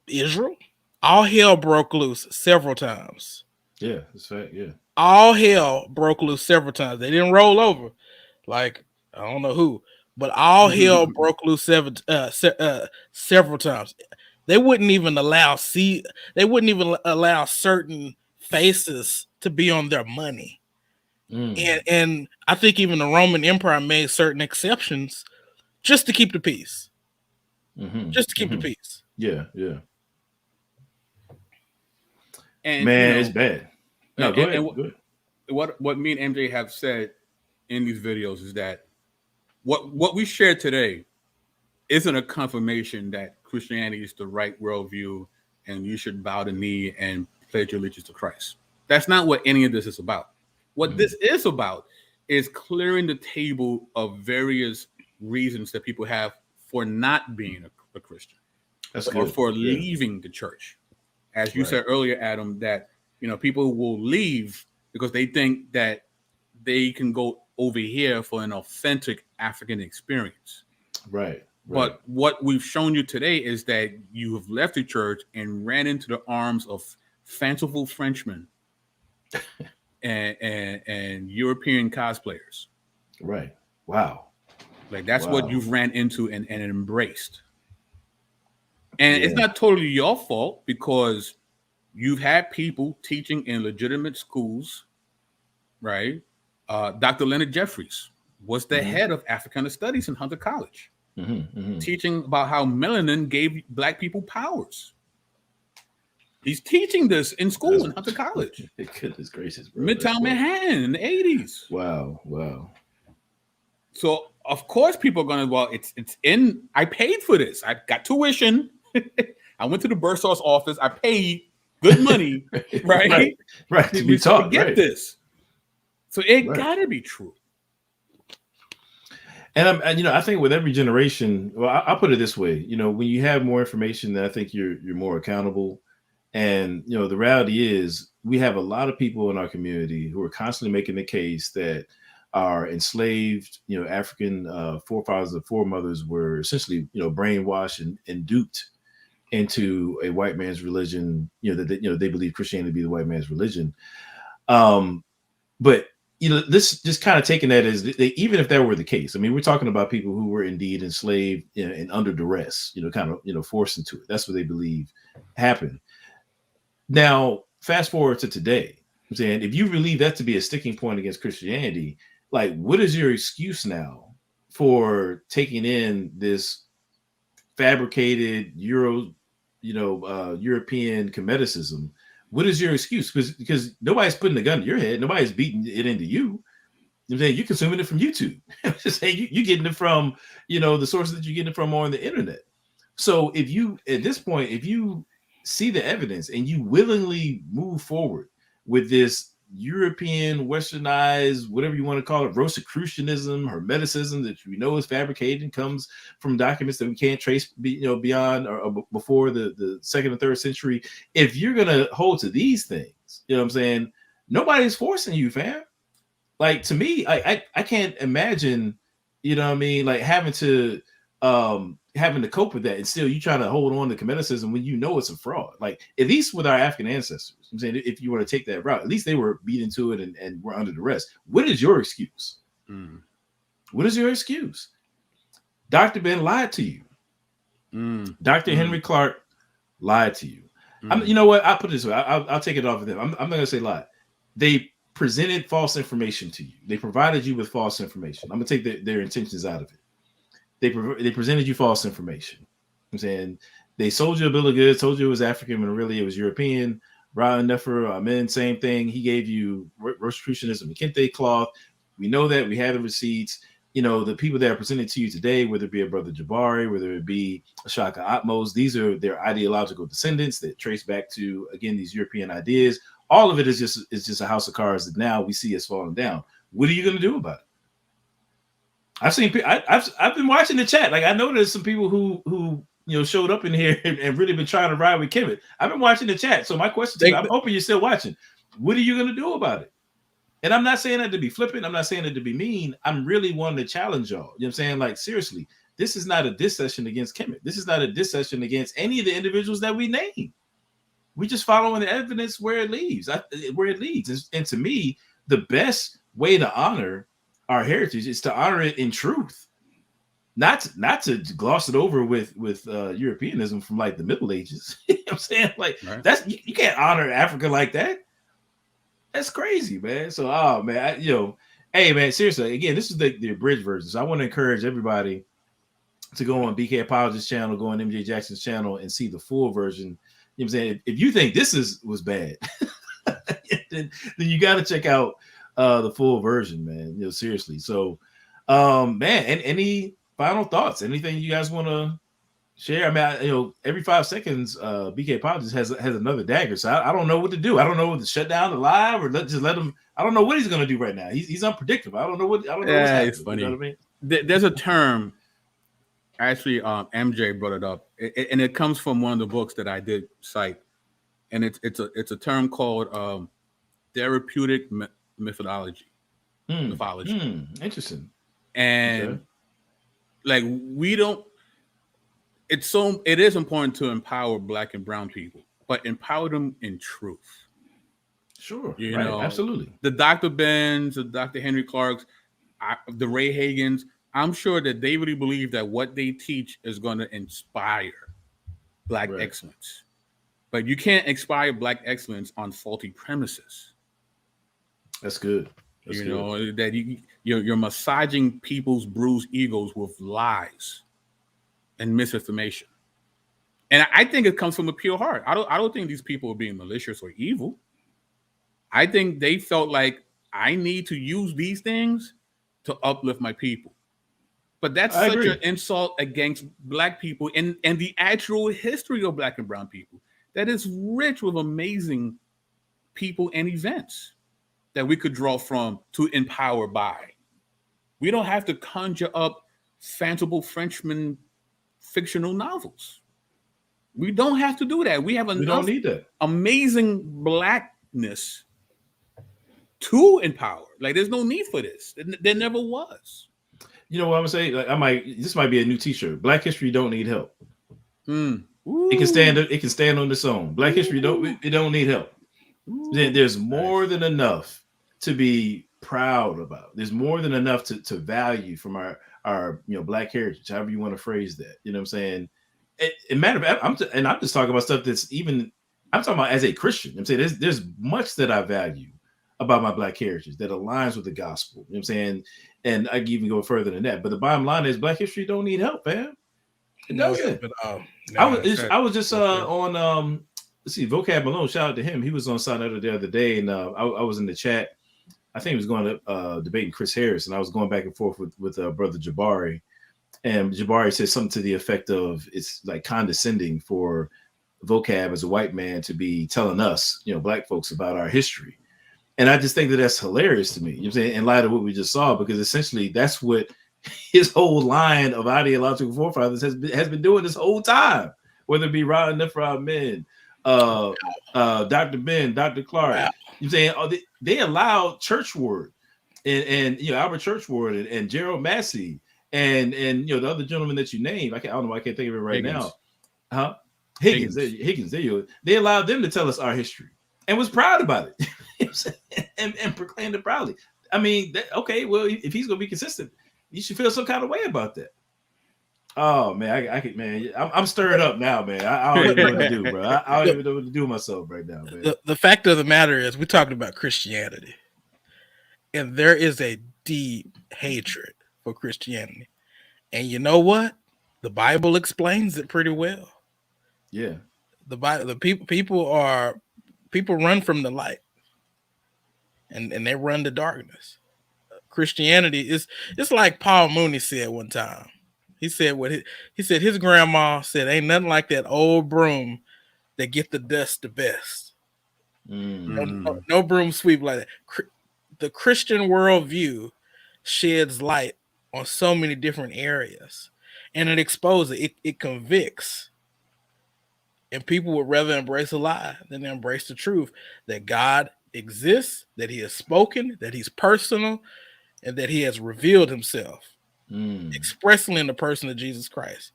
Israel? All hell broke loose several times. Yeah, that's right. Yeah. All hell broke loose several times. They didn't roll over like I don't know who, but all hell broke loose several times. They wouldn't even allow certain faces to be on their money. And I think even the Roman Empire made certain exceptions just to keep the peace. Just to keep the peace. Yeah, yeah. And man, it's bad. No, go ahead. What me and MJ have said in these videos is that what we shared today isn't a confirmation that Christianity is the right worldview and you should bow the knee and pledge your allegiance to Christ. That's not what any of this is about. What this is about is clearing the table of various reasons that people have for not being a Christian. Or for leaving the church. As you said earlier, Adam, that people will leave because they think that they can go over here for an authentic African experience. Right. But what we've shown you today is that you have left the church and ran into the arms of fanciful Frenchmen and European cosplayers. Right. Wow. Like that's what you've ran into and embraced. And it's not totally your fault because you've had people teaching in legitimate schools, right? Dr. Leonard Jeffries was the head of Africana Studies in Hunter College, teaching about how melanin gave Black people powers. He's teaching this in school in Hunter College. Goodness gracious, bro. Midtown Manhattan in the 80s. Wow. So, of course, people are going to, it's in, I paid for this. I got tuition. I went to the bursar's office. I paid good money, right? Right. To be taught, to get this. So it gotta be true. And I think with every generation, well, I'll put it this way: when you have more information, then I think you're more accountable. And the reality is, we have a lot of people in our community who are constantly making the case that our enslaved, African forefathers and foremothers were essentially, brainwashed and duped into a white man's religion, that they believe Christianity to be the white man's religion. But this just kind of taking that as even if that were the case, I mean, we're talking about people who were indeed enslaved and under duress, kind of forced into it. That's what they believe happened. Now, fast forward to today. I'm saying, if you believe that to be a sticking point against Christianity, like, what is your excuse now for taking in this fabricated European Kemeticism? What is your excuse? Because nobody's putting a gun to your head. Nobody's beating it into you. I'm saying, you're consuming it from YouTube. Just saying, you're getting it from, the sources that you're getting it from on the internet. So if you, at this point, if you see the evidence and you willingly move forward with this European westernized, whatever you want to call it, Rosicrucianism, Hermeticism that we know is fabricated and comes from documents that we can't trace, beyond or before the second and third century. If you're gonna hold to these things, what I'm saying, nobody's forcing you, fam. Like, to me, I can't imagine, like having to having to cope with that, and still you trying to hold on to Kemeticism when you know it's a fraud. Like, at least with our African ancestors, I'm saying, if you want to take that route, at least they were beat into it and were under duress. What is your excuse? What is your excuse? Dr. Ben lied to you. Dr. Henry Clark lied to you. You know what? I'll put it this way. I'll take it off of them. I'm not going to say lie. They presented false information to you. They provided you with false information. I'm going to take their intentions out of it. They presented you false information. I'm saying they sold you a bill of goods, told you it was African when really it was European. Brian Nefer, Amen, same thing. He gave you Rosicrucianism, the Kente cloth. We know that. We have the receipts. You know, the people that are presented to you today, whether it be a Brother Jabari, whether it be a Shaka Atmos, these are their ideological descendants that trace back to, again, these European ideas. All of it is just a house of cards that now we see as falling down. What are you going to do about it? I've been watching the chat. Like, I know there's some people who showed up in here and really been trying to ride with Kemet. I've been watching the chat. So my question to you, I'm hoping you're still watching. What are you going to do about it? And I'm not saying that to be flippant. I'm not saying that to be mean. I'm really wanting to challenge y'all. You know what I'm saying? Like, seriously, this is not a diss session against Kemet. This is not a diss session against any of the individuals that we name. We just following the evidence where it leads. And to me, the best way to honor our heritage is to honor it in truth, not to gloss it over with Europeanism from like the Middle Ages. You know what I'm saying? Like, that's you can't honor Africa like that. That's crazy, man. So, hey, man, seriously, again, this is the abridged version. So I want to encourage everybody to go on BK Apologist channel, go on MJ Jackson's channel, and see the full version. You know what I'm saying? If you think this was bad, then you got to check out the full version, man. Seriously. So, man, and any final thoughts? Anything you guys want to share? I mean, every 5 seconds, BK Apologist has another dagger. So I don't know what to do. I don't know whether to shut down the live or let him. I don't know what he's gonna do right now. He's unpredictable. I don't know what's happening. It's funny. You know what I mean? There's a term. Actually, MJ brought it up, and it comes from one of the books that I did cite, and it's a term called therapeutic mythology. Mythology. Interesting. And like, we don't. It is important to empower Black and brown people, but empower them in truth. Sure. You know, absolutely. The Dr. Bens, the Dr. Henry Clarks, the Ray Hagans, I'm sure that they really believe that what they teach is going to inspire Black excellence. But you can't inspire Black excellence on faulty premises. That's good. That you're massaging people's bruised egos with lies and misinformation. And I think it comes from a pure heart. I don't think these people are being malicious or evil. I think they felt like, I need to use these things to uplift my people. But that's such an insult against Black people and the actual history of Black and brown people that is rich with amazing people and events that we could draw from to empower by. We don't have to conjure up fanciful Frenchman fictional novels. We don't have to do that. We have enough don't need that. Amazing Blackness to empower. Like, there's no need for this. There never was. You know what I'm gonna say? Like, this might be a new T-shirt. Black history don't need help. It can stand on its own. Black history don't need help. There's more than enough to be proud about. There's more than enough to value from our Black heritage, however you want to phrase that. You know what I'm saying? It matter of fact, I'm just talking about stuff that's I'm talking about as a Christian. I'm saying there's much that I value about my Black heritage that aligns with the gospel. You know what I'm saying? And I can even go further than that. But the bottom line is Black history don't need help, man. It doesn't. I was just on let's see, Vocab Malone, shout out to him. He was on Side the other day, and I was in the chat. I think he was going to debating Chris Harris, and I was going back and forth with Brother Jabari. And Jabari said something to the effect of, it's like condescending for Vocab as a white man to be telling us, Black folks, about our history. And I just think that's hilarious to me, you know what I'm saying, in light of what we just saw, because essentially that's what his whole line of ideological forefathers has been doing this whole time, whether it be Rod Nephra Men, Dr. Ben, Dr. Clark. Wow. You know what I'm saying? They allowed Churchward and Albert Churchward and Gerald Massey and the other gentleman that you named, I don't know, I can't think of it right Higgins. now. Huh? Higgins. There you go. They allowed them to tell us our history and was proud about it. and proclaimed it proudly. I mean, okay, well, if he's gonna be consistent, you should feel some kind of way about that. Oh man, I'm stirred up now, man. I don't even know what to do, bro. I don't even know what to do with myself right now, man. The fact of the matter is, we're talking about Christianity, and there is a deep hatred for Christianity. And you know what? The Bible explains it pretty well. Yeah, the people run from the light, and they run to darkness. Christianity is, it's like Paul Mooney said one time. He said his grandma said, "Ain't nothing like that old broom that get the dust the best." No broom sweep like that. The Christian worldview sheds light on so many different areas, and it exposes it convicts. And people would rather embrace a lie than embrace the truth that God exists, that he has spoken, that he's personal, and that he has revealed himself expressly in the person of Jesus Christ.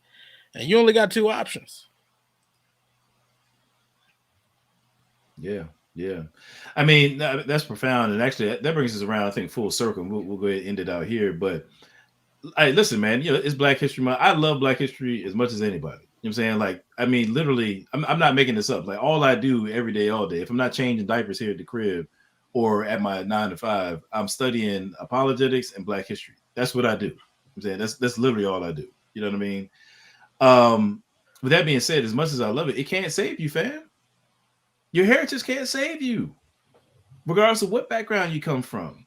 And you only got two options. Yeah. I mean, that's profound. And actually, that brings us around, I think, full circle. We'll go ahead and end it out here. But hey, listen, man, it's Black History Month. I love Black history as much as anybody. You know what I'm saying? Like, I mean, literally, I'm not making this up. Like, all I do every day, all day, if I'm not changing diapers here at the crib or at my 9 to 5, I'm studying apologetics and Black history. That's what I do. I'm saying that's literally all I do. You know what I mean? With that being said, as much as I love it can't save you, fam. Your heritage can't save you, regardless of what background you come from.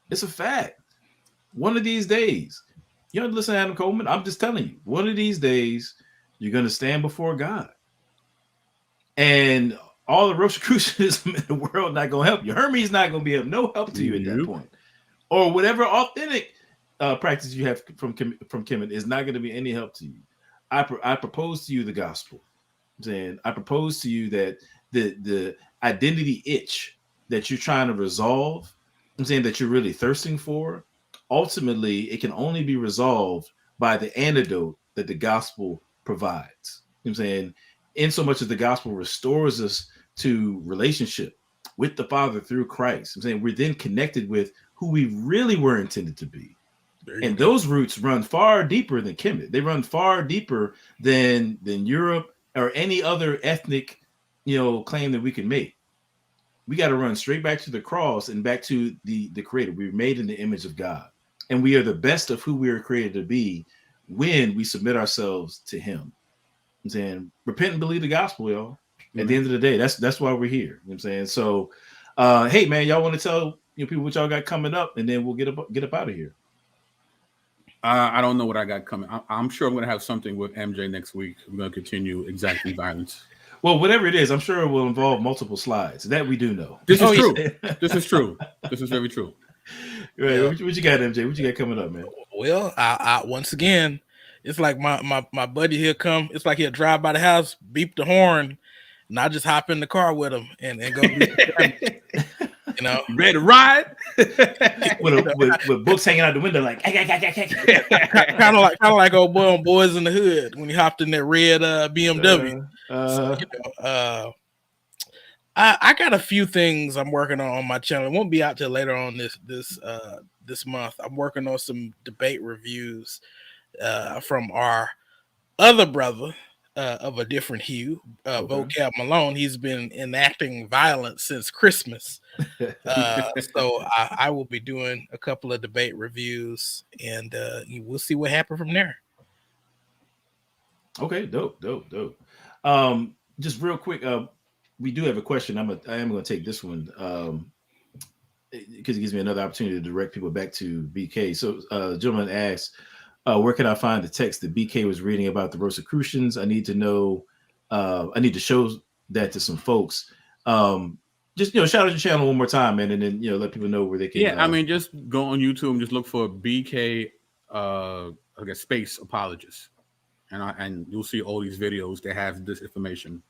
It's a fact. One of these days, you don't listen to Adam Coleman. I'm just telling you, one of these days, you're going to stand before God. And all the Rosicrucianism in the world not going to help you. Hermes not going to be of no help to you at that point. Or whatever authentic practice you have from Kemet is not going to be any help to you. I propose to you the gospel. I'm saying I propose to you that the identity itch that you're trying to resolve, I'm saying that you're really thirsting for, ultimately it can only be resolved by the antidote that the gospel provides. You know what I'm saying? In so much as the gospel restores us to relationship with the Father through Christ. I'm saying we're then connected with who we really were intended to be. And those roots run far deeper than Kemet. They run far deeper than Europe or any other ethnic, claim that we can make. We got to run straight back to the cross and back to the Creator. We were made in the image of God, and we are the best of who we were created to be when we submit ourselves to Him. I'm saying, repent and believe the gospel, y'all. At the end of the day, that's why we're here. You know what I'm saying? So, hey, man, y'all want to tell people what y'all got coming up, and then we'll get up out of here. I don't know what I got coming. I'm sure I'm going to have something with MJ next week. I'm going to continue exacting violence. Well, whatever it is, I'm sure it will involve multiple slides. That we do know. This is true. This is true. This is very true. Right. What you got, MJ? What you got coming up, man? Well, I once again, it's like my buddy here come. It's like he'll drive by the house, beep the horn, and I just hop in the car with him and go. Ready to ride with books hanging out the window, like kind of like old boy on Boys in the Hood when he hopped in that red BMW. I got a few things I'm working on my channel. It won't be out till later on this month. I'm working on some debate reviews from our other brother of a different hue, Vocab Malone. He's been enacting violence since Christmas. So I will be doing a couple of debate reviews, and we'll see what happens from there. Okay, dope. Just real quick, we do have a question. I am going to take this one because it gives me another opportunity to direct people back to BK. So, gentleman asked, where can I find the text that BK was reading about the Rosicrucians? I need to know. I need to show that to some folks. Just shout out your channel one more time, man, and then let people know where they can. Yeah, I mean, just go on YouTube and just look for BK, I guess space apologist, and you'll see all these videos that have this information.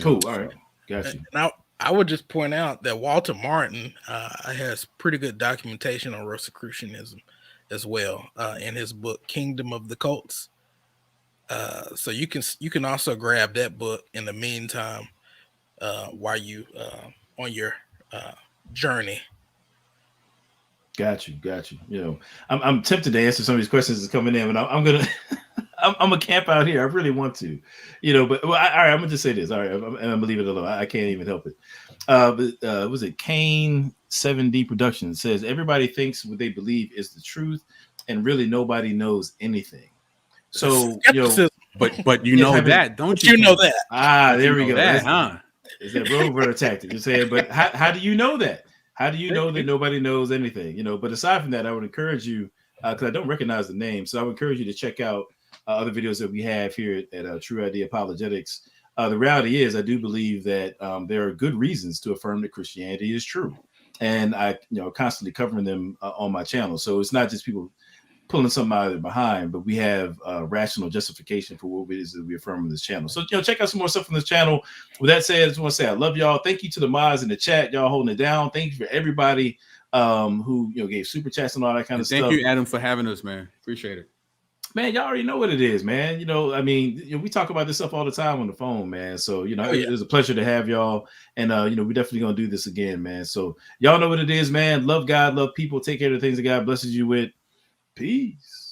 Cool. All right, got you. Now, I would just point out that Walter Martin has pretty good documentation on Rosicrucianism. as well in his book Kingdom of the Cults. So you can also grab that book in the meantime while you on your journey. Got you. You know, I'm tempted to answer some of these questions that's coming in, but I'm gonna I'm gonna camp out here. I really want to, you know, but all right, I'm gonna just say this. All right, I'm gonna leave it alone. I can't even help it. Was it Kane 7D Productions says everybody thinks what they believe is the truth, and really nobody knows anything. So you know, but you know that, don't you? You know that. There we go. That, huh? Is that rover tactic? You're saying, but how do you know that? How do you know that nobody knows anything? You know, but aside from that, I would encourage you because I don't recognize the name, so I would encourage you to check out other videos that we have here at Tru-ID Apologetics. The reality is, I do believe that there are good reasons to affirm that Christianity is true, and I, constantly covering them on my channel. So it's not just people pulling something out of their behind, but we have rational justification for what it is that we affirm on this channel. So, check out some more stuff on this channel. With that said, I just want to say I love y'all. Thank you to the mods in the chat. Y'all holding it down. Thank you for everybody who gave super chats and all that kind of stuff. Thank you, Adam, for having us, man. Appreciate it. Man, y'all already know what it is, man. I mean, we talk about this stuff all the time on the phone, man. So, it's a pleasure to have y'all. And, we're definitely going to do this again, man. So y'all know what it is, man. Love God, love people. Take care of the things that God blesses you with. Peace.